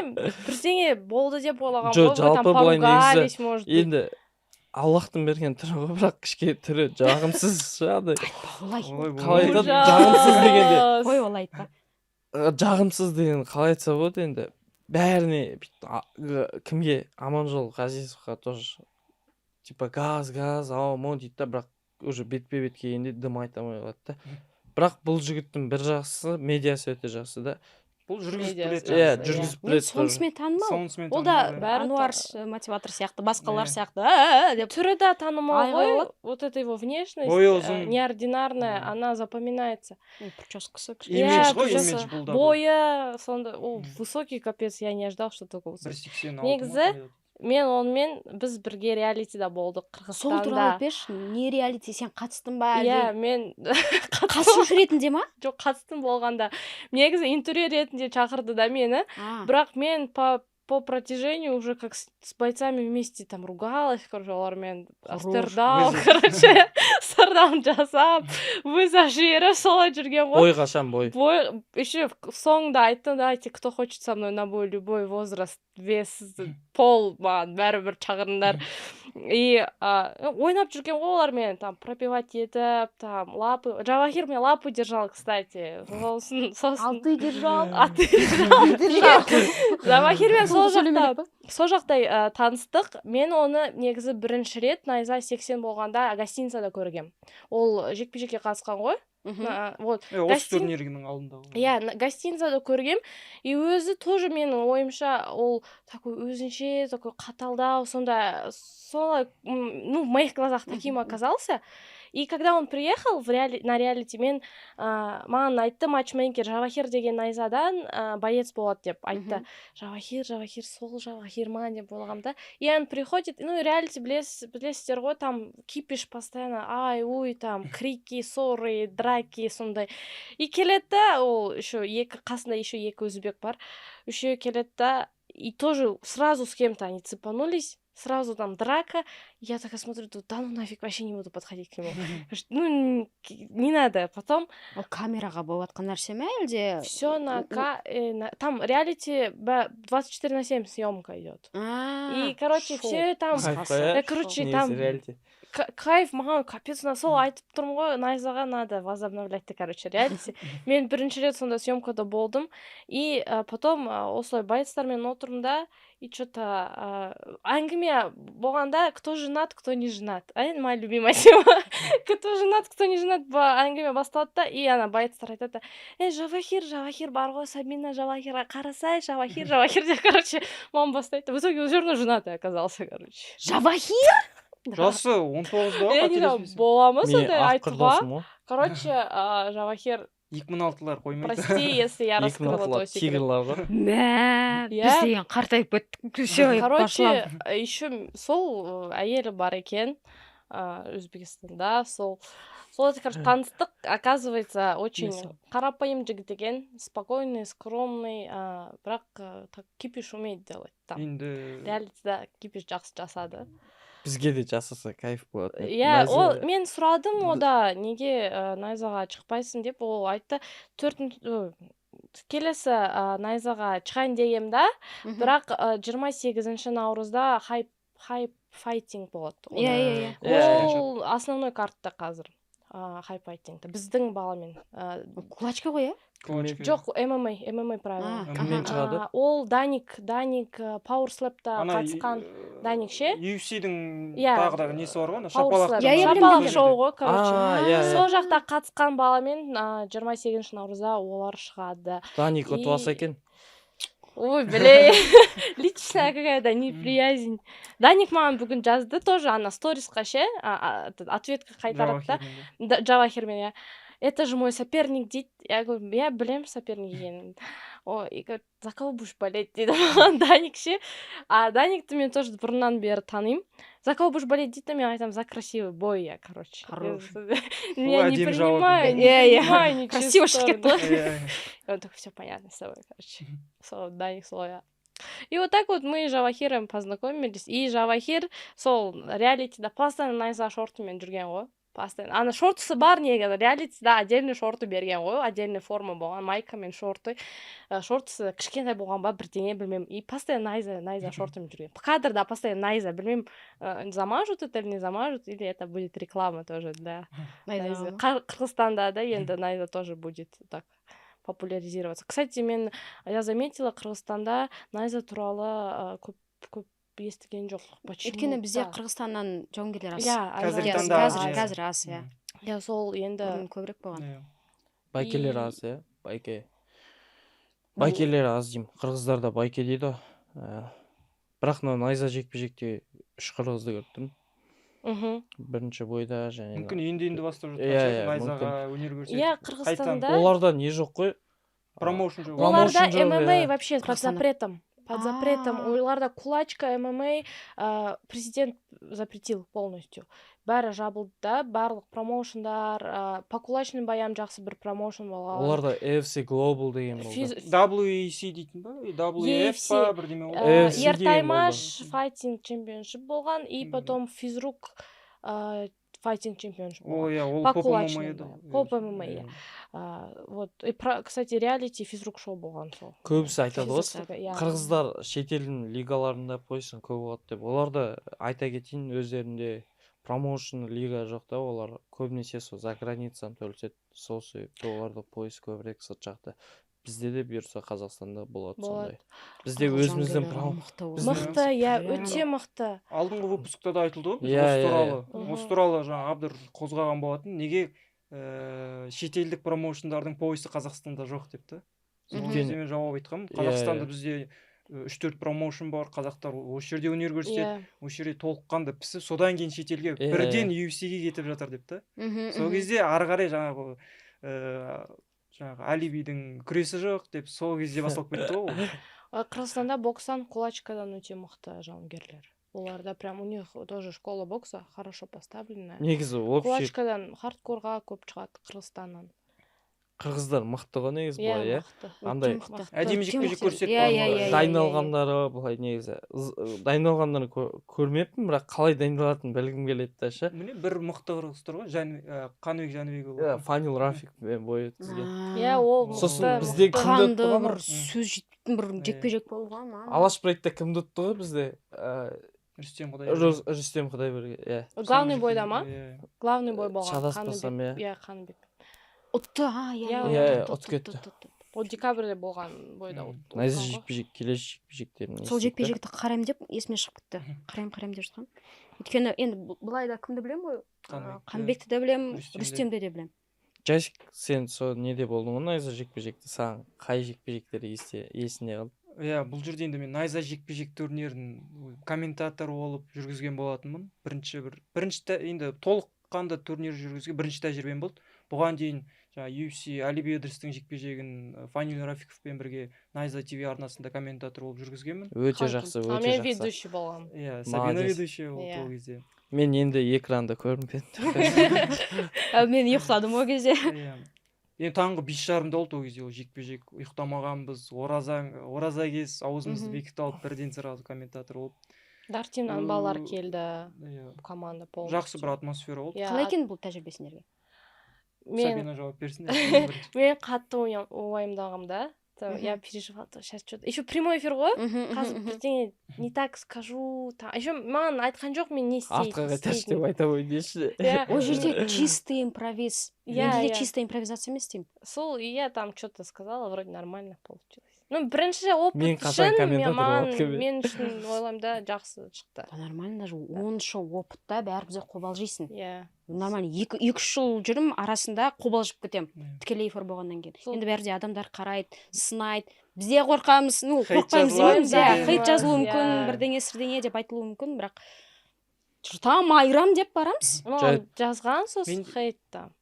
Бірдеңе болды деп ойлаған Жоқ, жалпы там былай негізі поругались, может быть. Енді Аллахтың берген түрі ғой, бірақ кішкене түрі жағымсыз шығады. Олай. Олай Қалай болмайды. айтады? Жағымсыз дегенде. Ой, олай айтпа. Жағымсыз деген қалай айтса болады енді. Бәріне кімге Аманжол Ғазизовқа тоже типа газ, ау дейді да, бірақ уже бетпе-бет келгенде дым айта алмай қалады да. Бірақ бұл жігіттің бір жақсысы, медиасы өте жақсы да. Бұл жүргізіп Медиасы біледі. Иә, жақсы, жүргізіп Мен біледі тоже. сонысымен танымал. Сонысымен Ол да танымал, бәрі Ануар та- мотиватор сияқты, басқалар Иә. сияқты деп. Түрі да танымал Айғай ғой. алады. Вот это его внешность Бойы ұзын. неординарная, Мгм. она запоминается. Прическасы Имидж ғой, прическа. имидж бұл да. Бойы сонда ол высокий капец, я не ожидал, что такой высокий. 1,86 Негізі, мен онымен біз бірге реалитида болдық Сол туралы Қырғызстанда. айтпеші, не реалити, сен қатыстың ба Иә, әлде? мен Қатысушы ретінде ма? жоқ қатыстым болғанда. Негізі интервью ретінде шақырды да мені. Бірақ мен по протяжению уже как с бойцами вместе там ругалась, короче, олармен сырдаун, короче, сырдаун жасап, вызов жіберіп солай жүрген ғой. Бой қашан бой? Бой, еще соңында айттым, давайте, кто хочет со мной на бой, любой возраст, вес, пол, маған бәрібір шақырыңдар. И ойнап жүрген ғой олармен, там пропивать етіп, там лапы, Жавахир мен лапы держал, кстати. Сосын Ал ты держал. А ты держал. Жавахирмен сол сөйлемелік жақта па? сол жақта таныстық. Мен оны негізі бірінші рет найза 80 болғанда гостиницада көргем. Ол жекпе-жекке қатысқан ғой. Вот. Осы турнирінің алдында. Иә, гостиницада көргем. И өзі тоже менің ойымша ол такой өзінше, такой қаталдау, сонда солай, ну, в моих глазах таким оказался. И когда он приехал на реалити, мен маған айтты матчмейкер, Жавахир деген найзадан боец болады деп айтты. Жавахир, сол Жавахир ма деп ойлағамда. И он приходит, ну, реалити білесіздер ғой, там кипиш постоянно, ай, уй, там крики, ссоры, драки, сондай. И келеді да, ол еще қасында еще екі өзбек бар. Үшеуі келеді да, и тоже сразу с кем-то они цепанулись. сразу там драка. Я такая смотрю, да ну нафиг, вообще не буду подходить к нему. Ну, не надо. Потом Ол камераға болып жатқан нәрсе ме әлде? все там реалити 24/7 съемка идет. И, короче, все там... короче, там... Кайф, маған капец сол айтып тұрмын ғой, Найзаға надо возобновлять, короче, реалити. Мен бірінші рет сонда съемкада болдым. И потом осылай байцтармен отырмын да, и что-то әңгіме болғанда, кто женат, кто не женат. Моя любимая тема. Кто женат, кто не женат, әңгіме басталады да, и ана байцтар айтады, Жавахир бар ғой, Сабина Жавахирға қарасай, Жавахир деп, короче, маған бастайды. В итоге уже женатый оказался, короче. Жавахир? Жасы 19-да Я не знаю, бола ма сондай айтуға. Мен Короче, Жавахир, 2006-лар қоймайды. прости, если я раскрыла твой секрет. тигрлар ғой. Мә, Иә. біз деген қартайып кеттік. Короче, еще сол әйелі бар екен Өзбекстанда. Сол это, короче, таныстық, оказывается, очень қарапайым жігіт екен, спокойный, скромный, бірақ кипиш умеет делать там. Енді Реалитида кипиш жақсы жасады. Бізге де жасаса кайф болады. Иә, мен сұрадым ода, неге Найзаға шықпайсың деп, ол айтты, келесі Найзаға шығайын дегем да, бірақ 28 наурызда хайп файтинг болады. Иә. Ол основной картта қазір. Хайп файтингта. Біздің баламен. Кулачка ғой, Жоқ, ММА правила. Кіммен шығады? Ол Даник Powerslap'та қатысқан Даник ше? UFC-дің Иә. тағыдағы несі бар ғой, Шапалақ шоу ғой, короче. Сол Сол жақта қатысқан баламен 28 наурызда олар шығады. Даник ұтып екен. Ой, блин, личная какая-то неприязнь. Даник маған бүгін жазды тоже, ана сторисқа ше, ответка қайтарады да. Жавахирмен, я. Это же мой соперник дейді. Я говорю, я білем соперник екенін. И говорит, за кого будешь болеть дейді маған Даник ше. Даникті мен тоже бұрыннан бері танимын. За кого будешь болеть дейді, мен айтамын, за красивый бой я, короче. Я не принимаю ничего. Красиво шығып кетті. Он такой, все понятно с тобой, короче. Даник слоя. И вот так вот мы с Жавахиром познакомились. И Жавахир сол реалитида постоянно Найза шортымен жүрген ғой. Постоянно. Ана шортысы бар неге, реалитида отдельный шорты берген ғой, отдельный форма болған, майка мен шорты. Шортысы кішкентай болған ба, бірдеңе білмем. И постоянно Найза шортымен жүрген. Кадрда постоянно Найза, білмем, замажут это или не замажут, или это будет реклама тоже для Найза. Қырғызстанда да енді Найза тоже будет так популяризироваться. Кстати, я заметила, Қырғызстанда Найза туралы көп естіген жоқ. Өйткені бізде Қырғызстаннан жауынгерлер аз. Қазір аз, иә. Иә, сол енді көбірек болған. Байкелер аз, иә. Байкелер аз деймін. Қырғыздарда байке дейді. Бірақ Найза жекпе-жекте 3 қырғызды көрдім. Бірінші бойда және мүмкін енді бастап жатқан Найзаға өнер көрсетіп. Иә, Қырғызстанда оларда не жоқ қой? Промоушен жоқ. Оларда ММА вообще под запретом. Оларда кулачка, ММА президент запретил полностью. Бәрі жабылды да, барлық промоушендар, по кулачным боям жақсы бір промоушен болған. Оларда AFC Global деген болды. WEC дейтін ба? WF па бірдеме болды. Ертаймаш файтинг чемпионшип болған, и потом физрук файтинг чемпионшип болған. Ой, ол по поп кулачным ММА еді. Поп ММА. Вот, и кстати, реалити физрук шоу болған сол. Көбісі айтады ғой, қырғыздар шетелдің лигаларында пойсын көп болады деп. Оларда айта кетейін, өздерінде промоушн лига жоқ та, олар көбінесе сол за границаны төлеседі. Сол себепті оларда пойыз көбірек сырт жақта. Бізде де бұйырса Қазақстанда болады сондай. Бізде өзіміздің мықты, иә, өте мықты. Алдыңғы выпускта да айтылды ғой, осы туралы жаңа Абдыр қозғаған болатын. Неге шетелдік промоушндардың поясы Қазақстанда жоқ деп та. Сол кезде мен жауап айтқанмын. Қазақстанда бізде 3-4 промоушн бар, қазақтар осы жерде өнер көрсетеді, осы жерде толыққанды пісіп, содан кейін шетелге бірден UFC-ге кетіп жатыр деп та. Сол кезде ары қарай жаңағы Алибидің күресі жоқ деп, сол кезде басталып кетті ғой. Қырғызстанда бокстан, кулачкадан өте мықты жауынгерлер. Оларда прям у них тоже школа бокса хорошо поставленная. Негізі вообще кулачкадан хардкорға көп шығады Қырғызстаннан. қырғыздар мықты ғой негізі былай иә мықты. андай әдемі жекпе-жек көрсетіп дайындалғандары былай негізі дайындалғандарын көрмеппін бірақ қалай дайындалатынын білгім келеді да ше міне бір мықты қырғыз тұр ғой қаныбек жәнібекұлы иә Фанил Рафикпен бой өткізген ол сосын бізде кімді ұтты ғой бір сөз жетпейтін бір жекпе-жек болған алаш брейкте кімді ұтты ғой бізде Рүстем Құдайберген иә главный бойда ма главный бой болған шатаспасам Қаныбек ұтты ұтып кетті ол декабрьде болған бойда найза жекпе-жек келесі жекпе-жектерін сол жекпе-жекті қараймын деп есіме шығып кетті қараймын деп жатқанмын өйткені енді былай да кімді білемін ғой қанбекті де білемін рүстемді де білемін жасик сен сол неде болдың ғой найза жекпе-жекте саған қай жекпе-жектер есіңде қалды иә бұл жерде енді мен найза жекпе-жек турнирін комментатор болып жүргізген болатынмын бірінші енді толыққанды турнир жүргізген бірінші тәжірибем болды бұған дейін UFC Алиби Эдерстің жекпе-жегін Фанил Рафиковпен бірге Найза ТВ арнасында комментатор болып жүргізгенмін өте жақсы мен ведущий болғанмын иә Сабина ведущий болды ол кезде мен енді экранда көрінбедім мен ұйықтадым ол кезде енді таңғы 5:30 болды ол кезде ол жекпе-жек ұйықтамағанбыз ораза кес аузымызды бекітіп алып бірден сразу комментатор болып дартимнан балалар келді команда полностью жақсы бір атмосфера болды қалай екен бұл тәжірибе сендерге Сабина жауап берсін мен қатты уайымдағанмда я переживала сейчас что-то еще прямой эфир ғой қазір бірдеңе не так скажу еще маған айтқан жоқ мен не істейтін артқа қайташы деп айта қой деші ол жерде чистый импровиз менде де чистая импровизация емес деймін сол я там что-то сказала вроде нормально получилось бірінші опыт үшін мен үшін ойлаймын да жақсы шықты нормально даже 10 жыл опытта бәрі бізде қобалжисың иә нормально 2-3 жыл жүрім арасында қобалжып кетемін тікелей эфир болғаннан кейін енді бәрі де адамдар қарайды сынайды біз де қорқамыз қорықпаймыз дейміз хейт жазылуы мүмкін бірдеңе деп айтылуы мүмкін бірақ жыртам айырам деп барамыз жазған сосын хейтта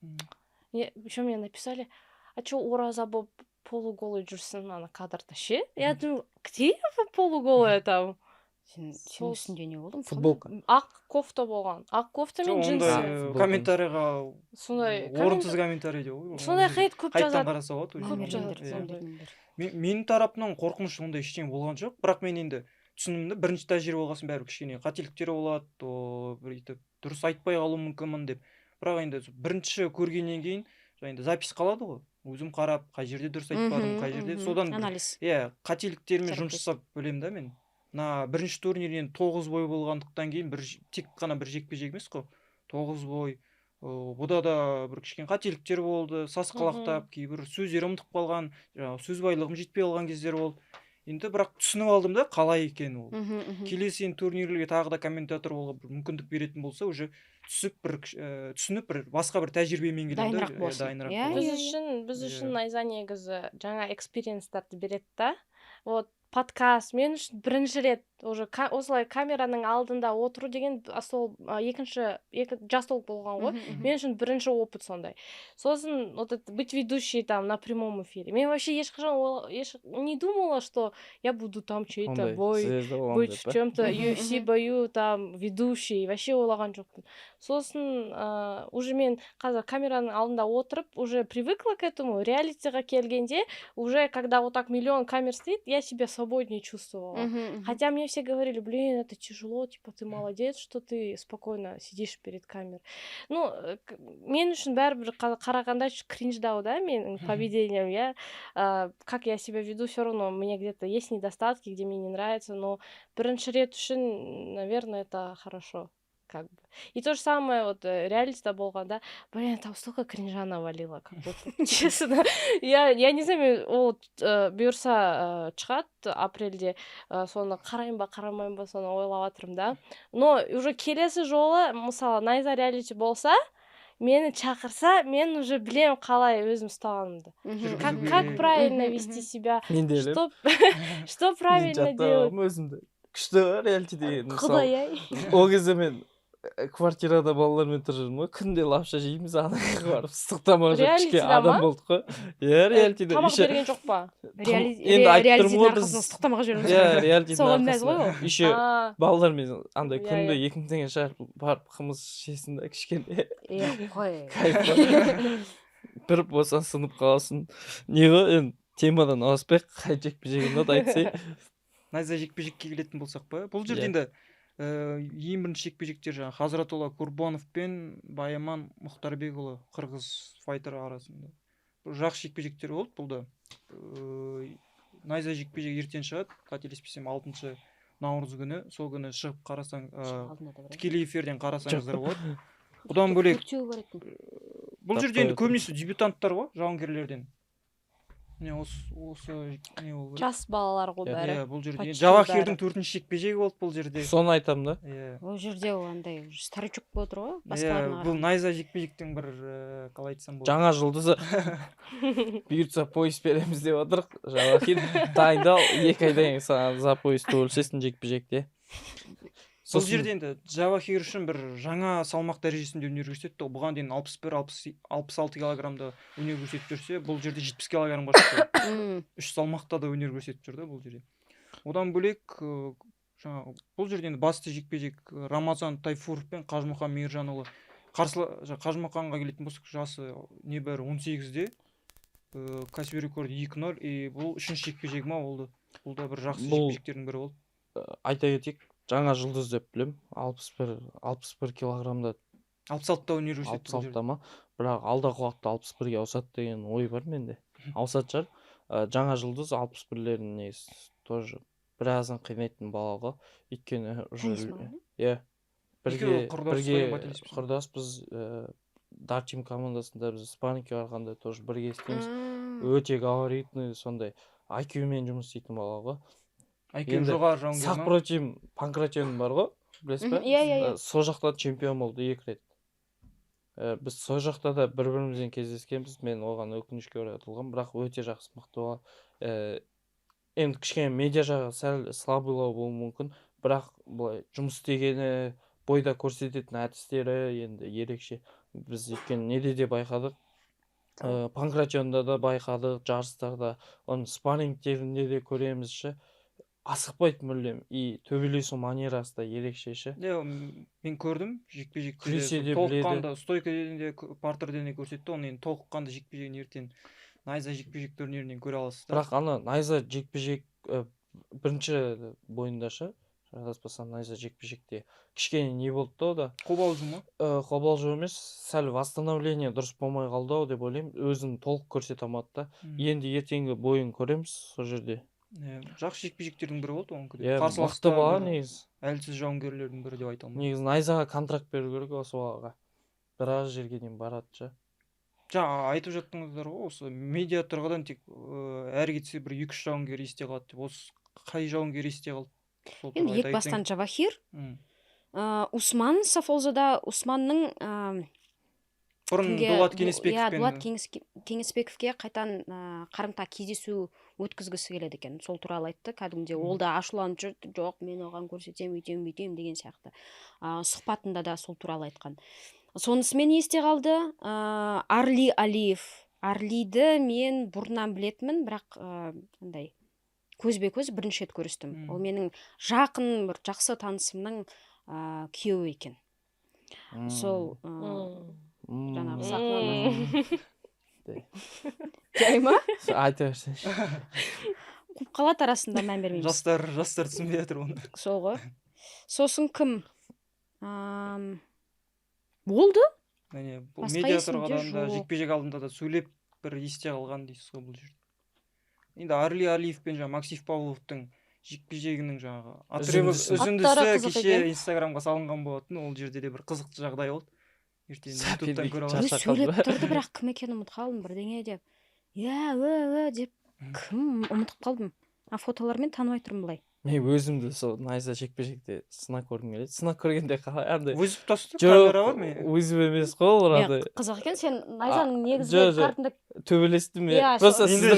еще мне написали а че ораза болып полуголый жүрсің ана кадрда ше я думаю где я полуголая там сен үстінде не болдың футболка ақ кофта болған ақ кофта мен джинсы комментарийға сондай орынсыз комментарий деп ғой сондай хейт көп жазады қараса болады менің тарапымнан қорқыныш ондай ештеңе болған жоқ бірақ мен енді түсіндім да бірінші тәжірибе болған соң бәрібір кішкене қателіктер болады бүйтіп дұрыс айтпай қалуым мүмкінмін деп бірақ енді бірінші көргеннен кейін енді запись қалады ғой өзім қарап қай жерде дұрыс айтпадым қай жерде содан анализ қателіктермен жұмыс жасап білемін да мен бірінші турнирден 9 бой болғандықтан кейін тек қана бір жекпе-жек емес қой 9 бой бұда да бір кішкене қателіктер болды сасқалақтап кейбір сөздер ұмытып қалған сөз байлығым жетпей қалған кездер болды енді бірақ түсініп алдым да қалай екенін ол келесі турнирлерге тағы да комментатор болуға мүмкіндік беретін болса уже түсініп бір басқа бір тәжірибемен келемін дайынырақ біз үшін найза негізі жаңа экспириенстарды береді да вот подкаст мен үшін бірінші рет уже осылай камераның алдында отыру деген сол екінші жас толық болған ғой мен үшін бірінші опыт сондай сосын вот это быть ведущей там на прямом эфире мен вообще ешқашан не думала что я буду там чей-то бой быть в чем-то UFC бою там ведущий вообще ойлаған жоқпын сосын уже мен қазір камераның алдында отырып уже привыкла к этому реалитиға келгенде уже когда вот так миллион камер стоит я себя свободнее чувствовала хотя мне все говорили, блин, это тяжело, типа, ты молодец, что ты спокойно сидишь перед камерой. Ну, мен үшін бәрібір қарағанда кринждау, да, менің поведением, я, как я себя веду, все равно, у меня где-то есть недостатки, где мне не нравится, но бірінші рет үшін, наверное, это хорошо. Как бы. И то же самое вот реалитета болған, да, блин, там столько кринжа навалило, как будто, честно. Я не знаю, ол бұйырса шығады апрельде, соны қарайын ба, қарамайын ба, соны ойлап жатырмын, да. Но уже келесі жолы, мысалы, найза реалити болса, мені шақырса, мен уже білем қалай өзім ұстағанымды. Как правильно вести себя, что правильно делать. Өзімді күшті реалити деген, Құдай-ай. Ол кезде мен квартирада балалармен тұр жүрмін ғой, күнде лапша жейміз, анаға барып ыстық тамақ жеп кішкене адам болдық қой. Реалитиде. Тамақ берген жоқ па? Реалитидің арқасында ыстық тамақ жіберміз. Реалитидің арқасында. Еще балалармен андай күнде 2000 теңге шығарып барып қымыз ішесің да кішкене. Қой. бір болсаң сынып қаласың. Не ғой енді темадан ауыспайық, қай жекпе-жегін ұнады айтсай. Найза жекпе-жекке келетін болсақ па, бұл жерде енді ең бірінші жекпе-жектер жаңағы Хазратолла Курбанов пен Байаман Мұхтарбекұлы қырғыз файтер арасында. Бұл жақсы жекпе-жектер болды бұл да. Найза жекпе-жек ертең шығады, қателеспесем 6 наурыз күні. Сол күні шығып қарасаң, тікелей эфирден қарасаңыздар болады. Бұдан бөлек бұл жерде енді көбінесе дебютанттар ғой, жауынгерлерден. Не осы не ол жас балалар ғой бәрі. Бұл жерде Жавахирдің 4-ші жекпе-жегі болды бұл жерде. Соны айтам да. Ол жерде андай старичок болып отыр ғой, басқаларына бұл найза жекпе-жектің бір қалай айтсам болады. Жаңа жұлдызы бұйыртса пояс береміз деп отырық. Жавахир дайындал, 2 айдан кейін саған за пояс төгілсесің жекпе-жекте. Бұл жерде енді Жавахир үшін бір жаңа салмақ дәрежесінде өнер көрсетті. Бұған дейін 61-66 килограммда өнер көрсетіп жүрсе, бұл жерде 70 килограммға шықты. 3 салмақта да өнер көрсетіп жүр да бұл жерде. Одан бөлек бұл жерде енді басты жекпе-жек Рамазан Тайфуров пен Қажымұқан Мейіржанұлы. Қажымұқанға келетін болсақ, жасы небәрі 18-де, кәсіби рекорд 2-0, и бұл 3-ші жекпе-жегі ма болды. Бұл да бір жақсы жекпе-жектердің бірі болды. Айта кетейік, жаңа жұлдыз деп білем, 61 килограммда 66-та өнер көрсетті. 66-та ма? Бірақ алдағы уақытта 61-ге ауысады деген ой бар менде. Ауысады шығар. Жаңа жұлдыз 61-лердің негізі тоже біразын қинайтын бала ғой. Өйткені бірге құрдас біз Дарчим командасында біз спаррингке барғанда тоже бірге істейміз. Өте габаритный, сондай IQ-мен жұмыс істейтін бала ғой. IQ жоғары жауынгер ма? Сақпротим Панкратион бар ғой, білесіз бе? Сол жақта чемпион болды 2 рет. Біз сол жақта да бір-бірімізден кездескенбіз. Мен оған өкінішке орай ұтылғам, бірақ өте жақсы мықты бала. Енді кішкене медиа жағы сәл слабылау болуы мүмкін, бірақ былай жұмыс істегені, бойда көрсететін әдістері енді ерекше. Біз өйткені неде де байқадық, Панкратионда да байқадық, жарыстарда, оның спаррингтерінде де көреміз ше. Асықпайды мүлдем, и төбелесу манерасы да ерекше ше. Мен көрдім жекпе-жектерде толыққанды стойкаден де партерден де көрсетті. Оны енді толыққанды жекпе-жегін ертең найза жекпе-жек турнирінен көре аласыздар. Бірақ ана найза жекпе-жек бірінші бойында ше, жазбасам найза жекпе-жекте кішкене не болды да ода. Қобалжу ма? Қобалжу емес, сәл восстановление дұрыс болмай қалды ау деп ойлаймын. Өзін толық көрсете алмады да. Енді ертеңгі бойын көреміз сол жерде. Жақсы жекпе-жектердің бірі болды оңқы. Мықты бала негізі. Әлсіз жауынгерлердің бірі деп айта алмаймын. Негізі найзаға контракт беру керек осы балаға. Біраз жерге дейін барады ше. Жаңа айтып жаттыңыздар ғой, осы медиа тұрғыдан тек әр кетсе бір 2-3 жауынгер есте қалады деп. Осы қай жауынгер есте қалды? Енді ек бастан Жавахир, Усман Сафолзада, Усманның бұрын Дулат Кеңесбековке қайтан қарымта кездесу өткізгісі келеді екен. Сол туралы айтты. Кәдімде ол да ашуланып жүрді. Жоқ, мен оған көрсетем, үйтем деген сияқты. Сұхбатында да сол туралы айтқан. Сонысымен есте қалды Арли Алиев. Арлиді мен бұрыннан білетімін, бірақ андай көзбе-көз бірінші рет көрістім. Ол менің жақын бір жақсы танысымның күйеуі екен. Сол жаңағы сахнада жай ма? Айта берсең. Қуып қалады арасында, мән бермейміз. Жастар түсінбей жатыр оны. Сол ғой. Сосын кім? Болды? Медиа тұрғыдан да жекпе-жек алдында да сөйлеп бір есте қалған дейсіз ғой бұл жерде. Енді Арли Алиев пен Максим Павловтың жекпе-жегінің жаңағы үзіндісі кеше Инстаграмға салынған болатын. Ол жерде де бір қызықты жағдай болды. Ертең ютубтан көре аласыз. Сөйлеп тұрды, бірақ кім екенін ұмытып қалдым бірдеңе деп. Деп кім ұмытып қалдым. Фотолармен танымай тұрмын былай. Мен өзімді сол найза жекпе-жекте сынақ көргім келеді. Сынақ көргенде қалай андай өзіп тастып камера бар ме? Өзіп емес қой ол андай. Қызық екен, сен найзаның негізгі картында төбелестім я. Просто сіздің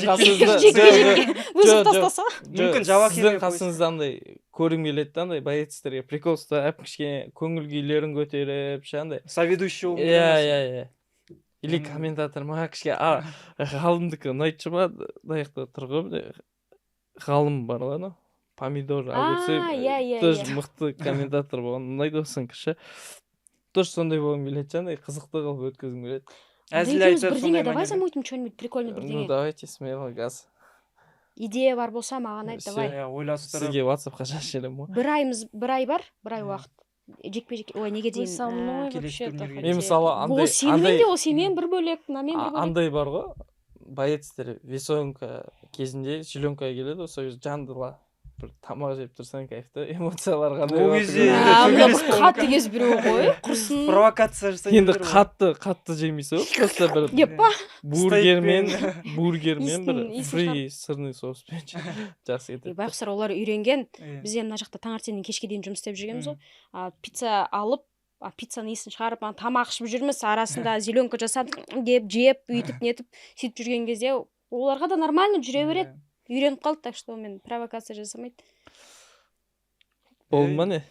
тастаса. Мүмкін Жавахир сіздің қасыңызда андай көргім келеді да, андай боецтерге прикол ұстап, кішкене көңіл күйлерін көтеріп, андай. Соведущий болып. Или комментатор ма кішкене ғалымдікі ұнайтшы ма, даяқта тұрғым. Ғалым бар ғой, помидор огурцы, тоже мықты комментатор болған, ұнайды осың кіші. Тоже сондай болғым келеді, жаңағыдай қызықты қылып өткізгім келеді. әзіл екеуміз айтып бірдеңе сондай давай манера. замутим что-нибудь прикольный Ну бірдеңе. давайте смело газ. Идея бар болса маған айт, Всё. давай. Ойластырып Сізге WhatsAppқа жазып жіберемін ғой. бір ай бар, бір ай Иә. уақыт. Жекпе-жек, ой, неге Вы дейін. со мной келесі вообще-то турнирге. Мен хотели. мысалы Ол андай сенімен де, ол сенімен бір бөлек, мынамен бір бөлек. андай бар ғой, боецтер весовка кезінде зеленкаға келеді, сол кезде жандыла бір тамақ жеп тұрсаң кайфты, эмоциялар қандай Ол болады кезде екен. Мына төбелес бір қатты кез біреу ғой, құрсын. провокация жасай Енді беру ғой. қатты жемейсің ғой, просто бір Епа. бургермен Исін бір шығарып. фри сырный соуспен жақсы кетеді. Байқұстар, олар үйренген. Иә. Біз мына жақта таңертеңнен кешке дейін жұмыс істеп жүргенбіз ғой. Пицца алып, пиццаның иісін шығарып, тамақ ішіп жүрміз, арасында зеленка жасап, деп, жеп, үйтіп, нетіп, сөйтіп жүрген кезде оларға да нормально жүре береді. Үйреніп қалды, так что мен провокация жасамайды. Болды ма не?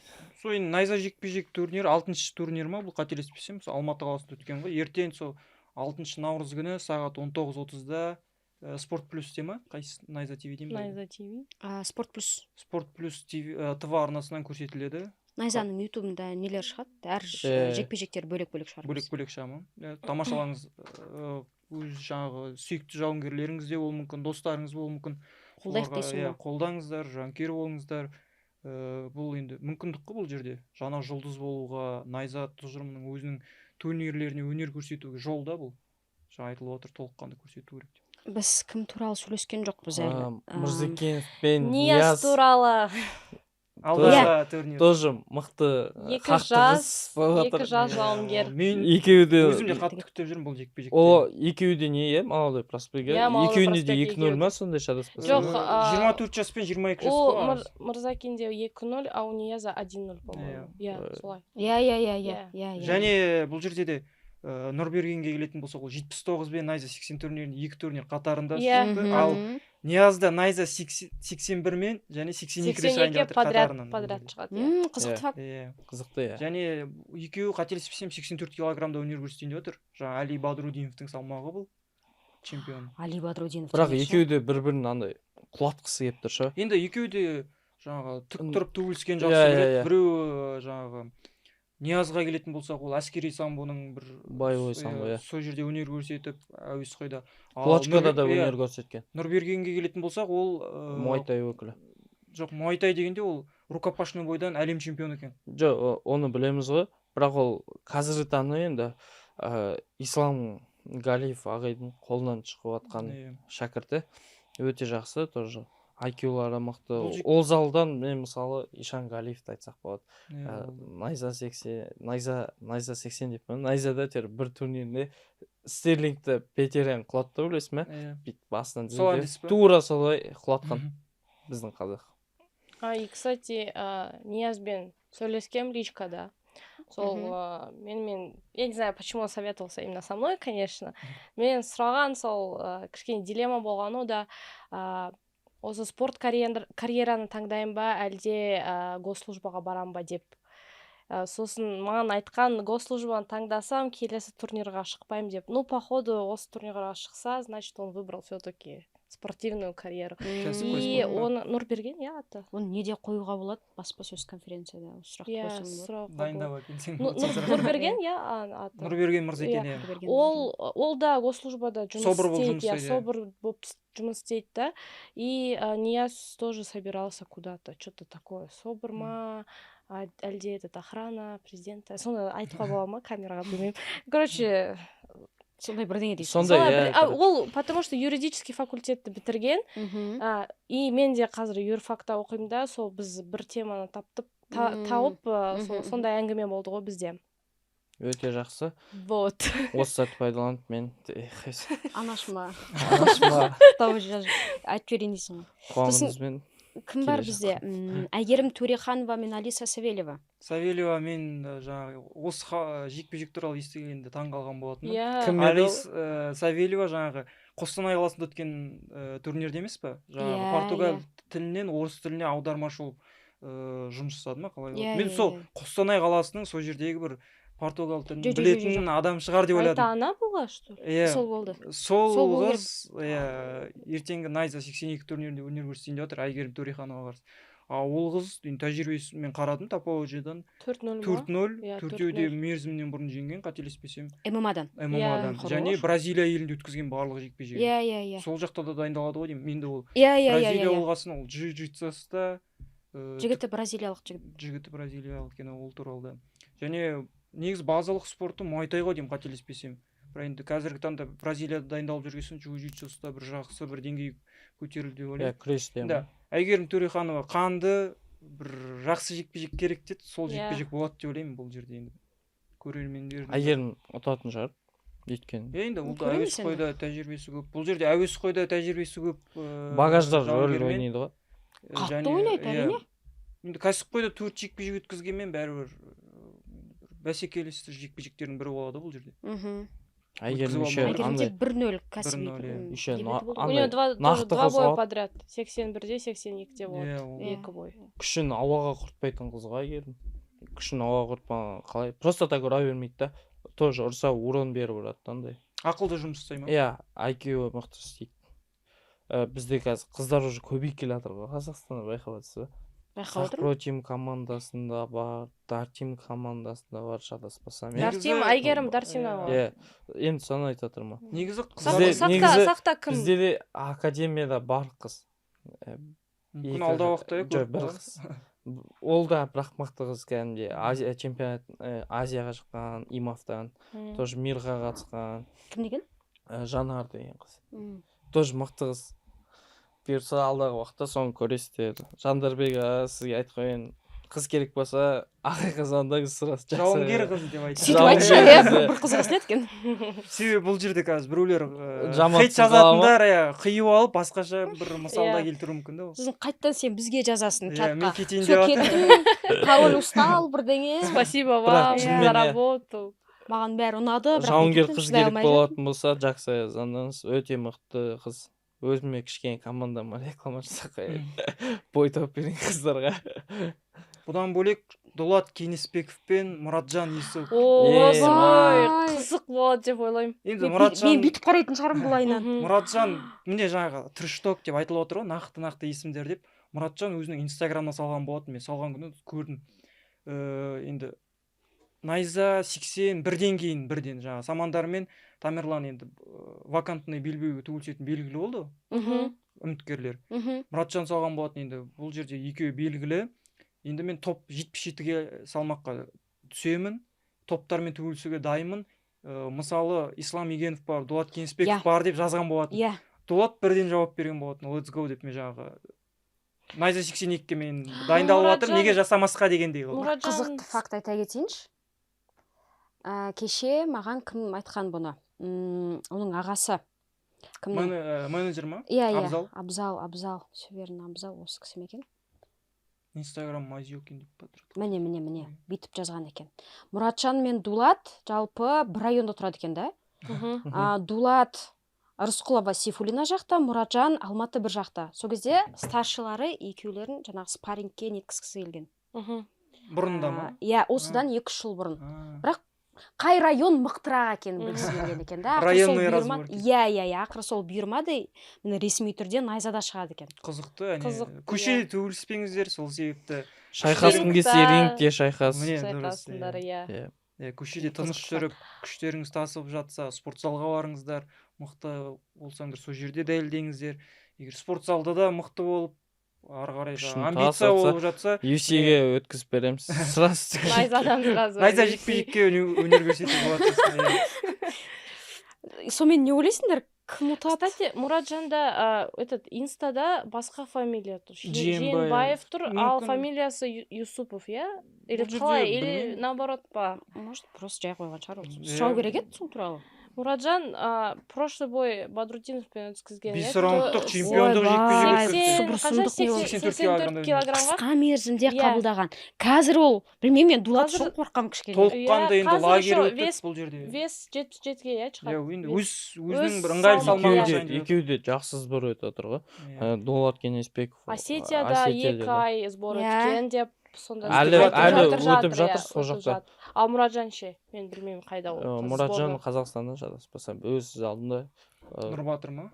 Сол енді найза жекпе-жек турнирі 6-шы турнир ма, бұл қателеспесем, сол Алматы қаласында өткен ғой. Ертең сол 6 наурыз күні сағат 19:30-да Спорт плюс ма? Қайсы найза ТВ деймін. Найза ТВ. Спорт плюс. Спорт плюс ТВ арнасынан көрсетіледі. Найзаның ютубында нелер шығады, әр жекпе-жектер бөлек-бөлек шығармыз. Бөлек шығамын. Тамашалаңыз. Өз жаңағы сүйікті жауынгерлеріңіз де болуы мүмкін, достарыңыз болуы мүмкін. Қолдайық дейсің ғой. Қолдаңыздар, жанкүйер болыңыздар. Бұл енді мүмкіндік қой бұл жерде. Жаңа жұлдыз болуға, найза тұжырымының өзінің турнирлеріне өнер көрсетуге жол да бұл. Жаңа айтылып отыр, толыққанды көрсету керек. Біз кім туралы сөйлескен жоқпыз әлі. Мырзекенов пен Нияз туралы. Алдағы турнир. Тоже мықты Екі жас жауынгер. Мен екеуі де өзім де қатты күтіп жүрмін бұл жекпе-жекті. О, екеуі де не иә, молодой проспегі. Иә, молодой Екеуінде де проспект 2-0 ма сондай шатаспасам. Жоқ, 24 жас пен 22 жас Ол қой. Мырзакенде 2-0, а у Нияза 1-0, по-моему. Иә, солай. Иә. Және бұл жерде де Нұрбергенге келетін болсақ, ол 79 бен найза 80 турнирінде 2 турнир қатарында шықты. Ал Ниязда найза 81 мен және 82 рет 82 подряд шығады. Қызықты факт. Қызықты иә. Және екеуі қателеспесем 84 килограммда өнер көрсетейін деп отыр. Жаңа Али Бадрудиновтың салмағы бұл чемпион. Али Бадрудинов. Бірақ екеуі де бір-бірін андай құлатқысы келіп тұр ша. Енді екеуі де жаңағы тік тұрып төбелескен жақсы көреді. Біреуі жаңағы Ниязға келетін болсақ, ол әскери самбоның бір боевой самбо, иә. Сол жерде өнер көрсетіп, әуесқойда. Клочкада да өнер көрсеткен. Нұрбергенге келетін болсақ, ол Муайтай өкілі. жоқ, Муайтай дегенде ол рукопашный бойдан әлем чемпионы екен. Жоқ, оны білеміз ғой. Бірақ ол қазіргі таңда енді Ислам Галиев ағайдың қолынан шығып жатқан шәкірті өте жақсы, тоже IQ-лары мықты. Ол залдан мен мысалы Ишан Галиевті айтсақ болады. Найза 80 деп пе? Найзада тер бір турнирінде Стерлингті Петерен құлатты, білесіз ме? Бүйтіп басынан тура солай құлатқан біздің қазақ. И, кстати, Ниязбен сөйлескем личкада. Сол мен я не знаю, почему он советовался именно со мной, конечно. Мен сұраған сол кішкене дилемма болғаны да осы спорт карьераны таңдайын ба, әлде госслужбаға барам ба деп. Сосын маған айтқан, госслужбаны таңдасам, келесі турнирға шықпаймын деп. Ну, походу, осы турнирға шықса, значит, он выбрал все-таки спортивную карьеру. И оны Нұрберген, иә, аты. Оны неде қоюға болады? Баспасөз конференцияда сұрақ Дайындап әкелсең. Нұрберген, иә, аты. Нұрберген Мырзекен, иә. Ол да госслужбада жұмыс істейді, собор болып жұмыс істейді да. И Нияз тоже собирался куда-то, что-то такое. Собор ма, әлде этот охрана президента. Соны айтуға бола ма камераға, білмеймін. Короче, сондай бірдеңе дейсің. Сондай, ол потому что юридический факультетті бітірген. И мен де қазір юрфакта оқимын да, сол біз бір теманы тауып, сондай әңгіме болды ғой бізде. Өте жақсы. Вот. Осы сәтті пайдаланып мен Анашыма айтып берейін дейсің ғой. қуанымызбен. Кім бар бізде? Әйгерім Төреханова мен Алиса Савельева. Савельева мен жаңағы осы жекпе-жек туралы естігенде таң қалған болатынмын. Кім еді? Алиса Савельева жаңағы Қостанай қаласында өткен турнирде емес па? Жаңағы португал тілінен орыс тіліне аудармашы болып жұмыс жасады ма, қалай? Мен сол Қостанай қаласының сол жердегі бір португал тілін білетін адам шығар деп ойладым. Айтана болға, что ли? Сол болды. Сол қыз ертеңгі найза 82 турнирінде өнер көрсетейін деп отыр, Әйгерім Төреханова қарсы. ол қыз енді тәжірибесі мен қарадым Тапалоджидан 4-0 4-0 Иә, төртеуі де 4-0. мерзімнен бұрын жеңген қателеспесем ММА-дан. ММА-дан Хорош. және Бразилия елінде өткізген барлық жекпе-жегін. Иә. Сол жақта да дайындалады ғой деймін. Енді ол Иә. Бразилия болғасын ол джиу-джитсуста Жігіті бразилиялық жігіт. жігіті бразилиялық екен ол туралы да. Және негізі базалық спорты муайтай ғой деймін қателеспесем. Бірақ енді қазіргі таңда Бразилияда дайындалып жүрген джиу-джитсуста бір жақсы бір деңгей көтерілді деп иә ойлаймын. күресте Да. Әйгерім Төреханова қанды бір жақсы жекпе-жек керек деді, сол жекпе-жек болады деп ойлаймын бұл жерде енді. Көрермендердің әйгерім ұтатын шығар өйткені енді ол да көреміз әуесқойда тәжірибесі көп. Бұл жерде әуесқойда тәжірибесі көп. багаждар рөл жауынгермен. ойнайды ғой. Қатты ойнайды, әрине. Енді кәсіпқойда 4 жекпе-жек өткізгенмен бәрібір бәсекелесті жекпе-жектердің бірі болады бұл жерде. әйгерім Өткізіп еще алмайды. Әйгерімде андай 1-0 кәсіби. 1-0, еще дебюті болды. У андай нее тоже нақты два боя қозғалады. подряд. 81-де, 82-де болды. Иә, ол- Екі бой. күшін ауаға құртпайтын қыз ғой әйгерім. Күшін ауаға құртпаған қалай просто так ұра бермейді да, тоже ұрса урон беріп ұрады да андай. ақылды жұмыс жасай ма? Иә, IQ мықты істейді. Бізде қазір қыздар уже көбейіп келе жатыр ғой Қазақстанда, байқап жатсыз ба? Байқап отырмын. Сахпро тим командасында бар, Дар тим командасында бар, шатаспасам. Дар- Дартим, Негізі- Әйгерім Дартимова бар. Иә, енді соны айтып жатырмын. Негізі Бізде- қыздар негізі- Сақта кім? Бізде де академияда бар қыз. мүмкін алдағы уақытта жоқ, бір қыз. Ол да бірақ мықты қыз кәдімгідей Азия чемпионат, Азияға шыққан, имафтан, тоже мирға қатысқан. Кім деген? Жанар деген қыз. Тоже мықты қыз. Бұйырса алдағы уақытта соны көресіздер. Жандарбек сізге айтып қояйын, қыз керек болса ақиқат звондаңыз сұрасыз. жауынгер қыз деп айтады. Сөйтіп айтшы, Жауынгер. бір қызық естіледі екен. Себебі бұл жерде қазір біреулер Жаман хейт қыз жазатындар қиып алып басқаша бір мысалда Иә. келтіруі мүмкін да ол. Сосын қайттан сен бізге жазасың Иә, мен чатқа. кетейін Все, деп жатыр. кеттім, пароль устал, бірдеңе. Спасибо Бірақ вам шынымен за иә. работу. Маған бәрі ұнады. бірақ Жауынгер мен қыз шыдай керек алмай жүрдім. болатын болса, жақсы звондаңыз. Өте мықты қыз. Өзіме кішкене командама реклама жасап қояйын. Бой тауып берген қыздарға. Бұдан бөлек Дулат Кеңеспеков пен Мұратжан Есов. Ойбай, Ой. қызық болады деп ойлаймын. Енді Мен Мұратжан бүйтіп қарайтын шығармын бұл айынан. Мұратжан міне жаңағы трэшток деп айтылып отыр ғой, нақты есімдер деп. Мұратжан өзінің инстаграмына салған болатын, мен салған күні көрдім. Енді Найза 81-ден кейін бірден жаңағы Самандар мен Тамерлан енді вакантный белбеуге төгілісетін белгілі болды ғой, үміткерлер. Мұратжан салған болатын, енді бұл жерде екеуі белгілі. Енді мен топ 77-ге салмаққа түсемін, топтармен төгілісуге дайынмын. Мысалы Ислам Игенов бар, Дулат Кеңеспеков Иә. бар деп жазған болатын. Иә. Дулат бірден жауап берген болатын, let's go деп. Мен жаңағы Найза 82-ге мен дайындалып жатыр, Мұратжан- неге жасамасқа дегендей қылды. Мұратжан Қызықты факт айта кетейінші. Кеше маған кім айтқан бұны? Оның ағасы. Кімнің? Менеджер ма? Иә. Абзал. Абзал. Все верно, Абзал осы кісі ме екен? Инстаграм Мазиокин деп жатыр. Міне. Бүйтіп жазған екен. Мұратжан мен Дулат жалпы бір районда тұрады екен да? Дулат Рысқұлова Сейфуллина жақта, Мұратжан Алматы бір жақта. Сол кезде старшылары екеулерін жаңағы спаррингке неткізгісі келген. Бұрында ма? Иә, осыдан 2-3 жыл бұрын. Бірақ Қай район мықтырақ екенін білгісі келген екен да. Районный разбор. Иә, ақыры сол бұйырмады. Міне ресми түрде Найзада шығады екен. қызықты, Қызық, көшеде төгіліспеңіздер, сол себепті. Шайқасқың келсе рингте шайқас. Міне, дұрыс, Шайқасыңдар, иә. Көшеде тыныш жүріп, күштеріңіз тасып жатса, спорт залға барыңыздар, мықты болсаңдар сол жерде дәлелдеңіздер. Егер спорт залда да мықты болып, ары қарай Күшін амбиция тасып болып жатса, UFC-ге өткізіп береміз. Сразу. Найзадан сразу. Найза жекпе-жекке өнер көрсетуге болады. Сонымен не ойлайсыңдар? Кім ұтады? Кстати, Мұратжанда инстада басқа фамилия тұр. Жиенбаев. Жиенбаев тұр, ал Мүмкін. фамилиясы Юсупов, иә? Или Бұл жерде қалай, или білмеймін. наоборот па? Может, просто жай қойған шығар. Иә. Сұрау керек еді сол туралы. Мұратжан прошлый бой Бадрутдиновпен өткізген. Бес иә? раундтық То- чемпиондық Ойбай. жекпе-жек Супер өткізді. сұмдық не болды? 84 килограммға. Қысқа мерзімде Иә. қабылдаған. Қазір ол, білмеймін, мен Дулат Қазір- шоу қорқам кішкене. Толыққанды Иә, енді қазір лагерь еще өтіп вес- бұл жерде. Вес 77-ге иә шығады. Иә, енді Вес. өзінің бір өз ыңғайлы салмағы, салмағына иә. сайын Екеуі де жақсы сбор өтіп жатыр ғой. Иә. Дулат Кеңеспеков. Осетияда Осетияда 2 ай сбор Иә. өткен деп сонда Әлі- әлі өтіп жатыр иә, сол өтіп жақта. жатыр. Ал Мұратжан ше, мен білмеймін қайда ол. Мұратжан Қазақстанда шатаспасам өз алдында. Нұрбатыр ма?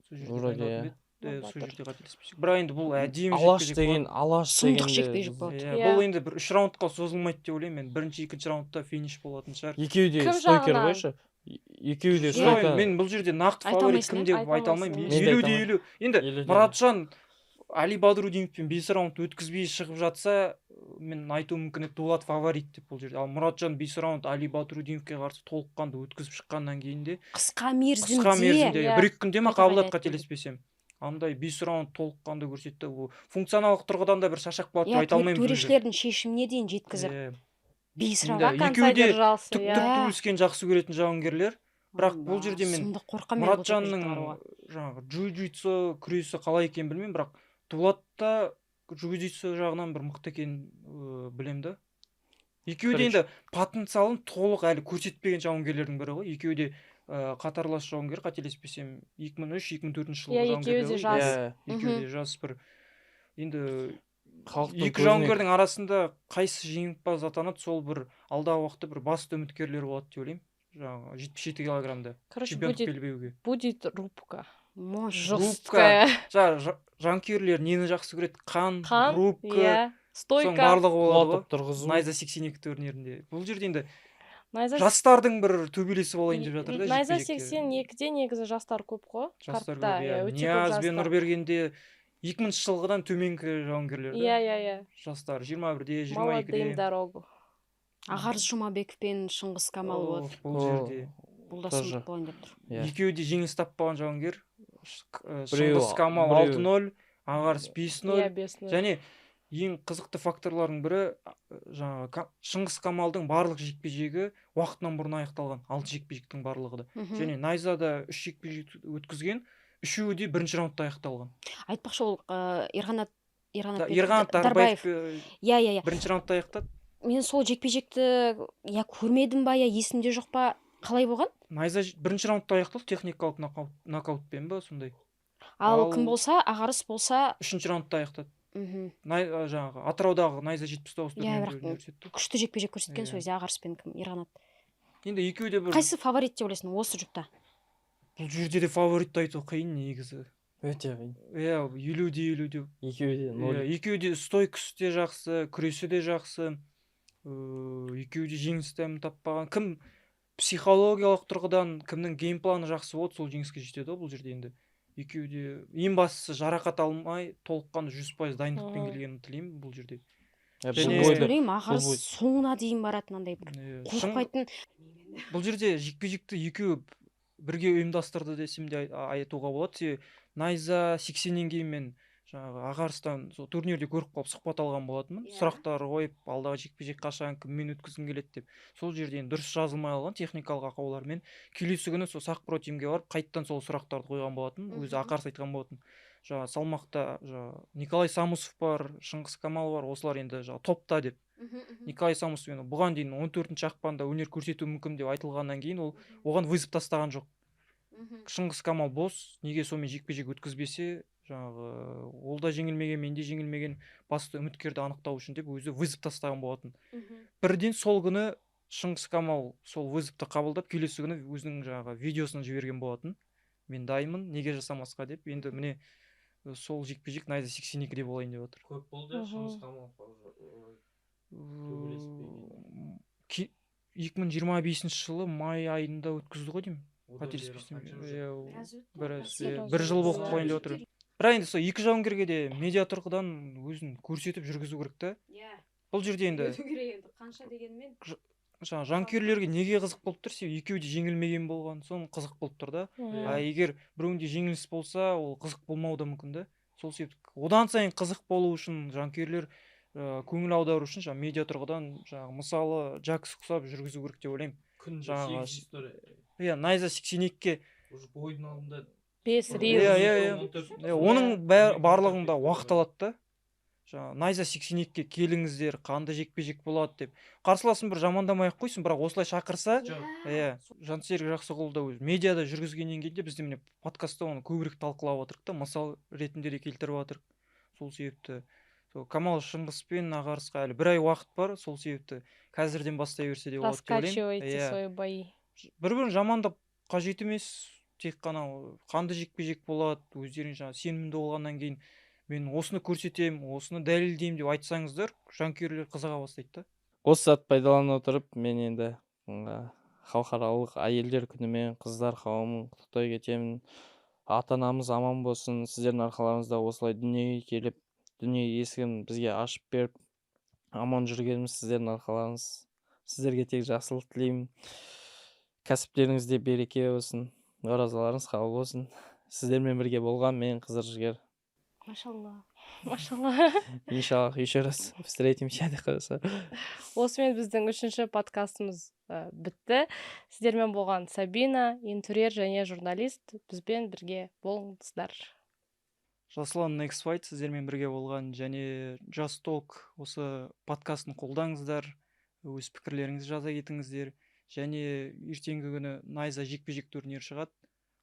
Сол жерде Вроде дайындалатын иә. бе еді? сол жерде қателеспесек. Бірақ енді бұл әдемі алаш жекпе-жек деген болады. алаш сұмдық дегенде жекпе-жек болады. Бұл енді бір 3 раундқа созылмайды деп ойлаймын мен. Бірінші, екінші раундта финиш болатын шығар. екеуі де Кім стойкер жағынан? ғой ше. Екеуі де Жоқ, стойкер. мен бұл жерде нақты Айта фаворит алмайсың, кім иә? деп Айта айта алмаймын. алмайсың. Мен де 50-де айта 50. Енді 50-де Мұратжан Али Бадрудиновпен 5 раунд өткізбей шығып жатса, мен айтуым мүмкін еді дулат фаворит деп бұл жерде. Ал Мұратжан 5 раунд Али Бадрудиновке қарсы толыққанды өткізіп шыққаннан кейін де Қысқа мерзімде. қысқа мерзімде Иә. 1-2 күнде ма Қайта қабылдады қайта қателеспесем. Андай 5 раунд толыққанды көрсетті. Ол функционалдық тұрғыдан да бір шашақ болады деп Иә, айта алмаймын. бұл жерде. төрешілердің шешіміне дейін жеткізіп. Иә. 5 Енді раунд. екеуі де держался, түк иә. түйіліскен жақсы көретін жауынгерлер. Бірақ бұл жерде мен сұмдық қорқамын мен бұл Мұратжанның жекпе-жекті қарауға. жаңағы джиу-джитсу күресі қалай екенін білмеймін, бірақ дулатта джиу-джитсу жағынан бір мықты екенін білемін да. Екеуі де енді потенциалын толық әлі көрсетпеген жауынгерлердің бірі ғой. Екеуі де қатарлас жауынгер, қателеспесем 2003-2004 жылғы Иә, жауынгерлер екеуі де ғой. жас. Иә, екеуі де жас бір. Енді Халықтың екі жауынгердің арасында қайсы жеңімпаз атанады, сол бір алдағы уақытта бір басты үміткерлер болады деп ойлаймын. Жаңағы 77 килограммда Короче, чемпиондық белбеуге. будет рубка. Жесткая. Жанкүйерлер нені жақсы көреді? Қан, рубка, иә. соның Стойка. барлығы болады құлатып ғой. тұрғызу. Найза 82 турнирінде. Бұл жерде енді Найза жастардың бір төбелесі болайын деп жатыр да. Найза жекпе-жекте. 82-де негізі жастар көп қой. Жастар картта, көп, иә, иә. өте көп Нияз бен жастар. Нұрбергенде 2000 жылғыдан төменгі жауынгерлер да. Иә. Жастар 21-де, 22-де. Молодым дорогу. Ағарыс Жұмабеков пен Шыңғыс Камал болады. Бұл жерде. Бұл да тоже. сұмдық болайын деп тұр. Иә. Екеуі де жеңіс таппаған жауынгер. Біреуі- Шыңғыс Камал біреуі- 6-0, Ағарыс 5-0. Иә, 5-0. Және ең қызықты факторлардың бірі жаңағы Шыңғыс Камалдың барлық жекпе-жегі уақытынан бұрын аяқталған. 6 жекпе-жектің барлығы да. Және Найзада 3 жекпе-жек өткізген, үшеуі де бірінші раундта аяқталған. Айтпақшы ол Ерғанат Ерғанат Дарбаев Иә. бірінші раундта аяқтады. Мен сол жекпе-жекті я көрмедім ба, я есімде жоқ па, қалай болған? Найза бірінші раундта аяқталды, техникалық нокаутпен ба сондай. Ал кім болса, Ағарыс болса, Үшінші раундта аяқтады. мхм. Жаңағы Атыраудағы Найза 79 Иә, турнирінде бірақ көрсетті. күшті жекпе-жек көрсеткен Иә. сол кезде Ағарыс пен кім, Ерғанат. Енді екеуі де бір Қайсы фаворит деп ойлайсың осы жұпта? бұл жерде де фаворитті айту қиын негізі. Өте қиын. Иә, 50-де 50 деп. Екеуі де ноль. Екеуі де стойкасы де жақсы, күресі де жақсы. Екеуі де жеңіс дәмін таппаған. Кім психологиялық тұрғыдан кімнің геймпланы жақсы болды, сол жеңіске жетеді ғой бұл жерде енді. Екеуі де ең бастысы жарақат алмай, толыққанды 100% дайындықпен келгенін тілеймін бұл жерде. Иә, Және- бұл бойда- Ойлаймын, Ағарыс бұл бойда. соңына дейін баратын андай бір қорықпайтын. Бұл жерде жекпе-жекті екеуі бірге ұйымдастырды десем де айтуға болады. Себебі Найза 80-нен кейін мен жаңағы Ағарыстан сол турнирде көріп қалып сұхбат алған болатынмын. Сұрақтар қойып, алдағы жекпе-жек қашан, кіммен өткізгім келеді деп. Сол жерде енді дұрыс жазылмай алған техникалық ақаулармен келесі күні сол Сақпро тимге барып қайттан сол сұрақтарды қойған болатын. Өзі Ағарыс айтқан болатын. Жаңағы салмақта Николай Самусов бар, Шыңғыс Камал бар, осылар енді топта деп. Николай Самусов бұған дейін 14-ші ақпанда өнер көрсету мүмкін деп айтылғаннан кейін ол оған вызов тастаған жоқ. Шыңғыс Камал бос, неге сонымен жекпе-жек өткізбесе, жаңағы ол да жеңілмеген, мен де жеңілмеген, басты үміткерді анықтау үшін деп өзі вызов тастаған болатын. Бірден сол күні Шыңғыс Камал сол вызовты қабылдап, келесі күні өзінің жаңағы видеосын жіберген болатын. Мен дайынмын, неге жасамасқа деп. Енді міне сол жекпе-жек Найза 82-де болайын деп отыр. Көп болды Шыңғыс Камал. 2025 жылы май айында өткізді ғой деймін. Қателеспесем, бір жыл болып қойын деп отыр. Бірақ енді сол екі жауынгерге де медиа тұрғыдан өзін көрсетіп жүргізу керек та. Бұл жерде енді қанша дегенмен жанкүйерлерге неге қызық болып тұр? Себебі екеуі де жеңілмеген болған, соның қызық болып тұр да. Егер біреуінде жеңіліс болса, ол қызық болмауы да мүмкін да. Сол себепті одан сайын қызық болу үшін жанкүйерлер көңіл аудару үшін медиа тұрғыдан мысалы Джакс ұқсап жүргізу керек деп ойлаймын. Иә, Найза 82-ке бойдың алдында 5 рил. Оның барлығында уақыт алады да. Найза 82-ке келіңіздер, қанды жекпе-жек болады деп. Қарсыласын бір жамандамай ақ қойсын, бірақ осылай шақырса, Жансерік Жақсығұл да өз медиада жүргізгеннен кейін де бізде міне подкастта оны көбірек талқылап отырық та, мысал ретінде де келтіріп отырық. Сол себепті Камал Шыңғыс пен Ағарысқа әлі бір ай уақыт бар, сол себепті қазірден бастай берсе де болады деп ойлаймын. Раскачивайте свои бои. Бір-бірін жамандап қажет емес. тек қана қанды жекпе жек болады, өздерің жаңағы сенімді болғаннан кейін мен осыны көрсетемін, осыны дәлелдеймін деп айтсаңыздар, жанкүйерлер қызыға бастайды да. Осы сәтті пайдалана отырып мен енді халықаралық әйелдер күнімен қыздар қауымын құттықтай кетемін. Ата анамыз аман болсын, сіздердің арқаларыңызда осылай дүниеге келіп, дүние есігін бізге ашып беріп, аман жүргеніміз сіздердің арқаларыңыз. Сіздерге тек жақсылық тілеймін. Кәсіптеріңізде береке болсын, оразаларыңыз қабыл болсын. Сіздермен бірге болған мен Қызыр жігер. Машалла. Машалла. Иншаллах, еще раз встретимся деп қойса. Осымен біздің 3-ші подкастымыз бітті. Сіздермен болған Сабина, интерьер және журналист. Бізбен бірге болыңыздар. Жасұлан Next Fight сіздермен бірге болған, және Just Talk осы подкастын қолдаңыздар, өз пікірлеріңізді жаза кетіңіздер, және ертеңгі күні найза жекпе-жек турнирі шығады.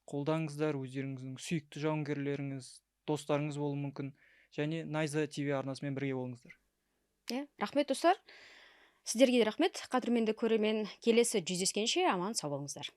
Қолдаңыздар, өздеріңіздің сүйікті жауынгерлеріңіз, достарыңыз болуы мүмкін, және Найза ТВ арнасымен бірге болыңыздар. Рахмет достар. Сіздерге де рахмет. Қадірменді көрермен, келесі жүздескенше аман сау болыңыздар.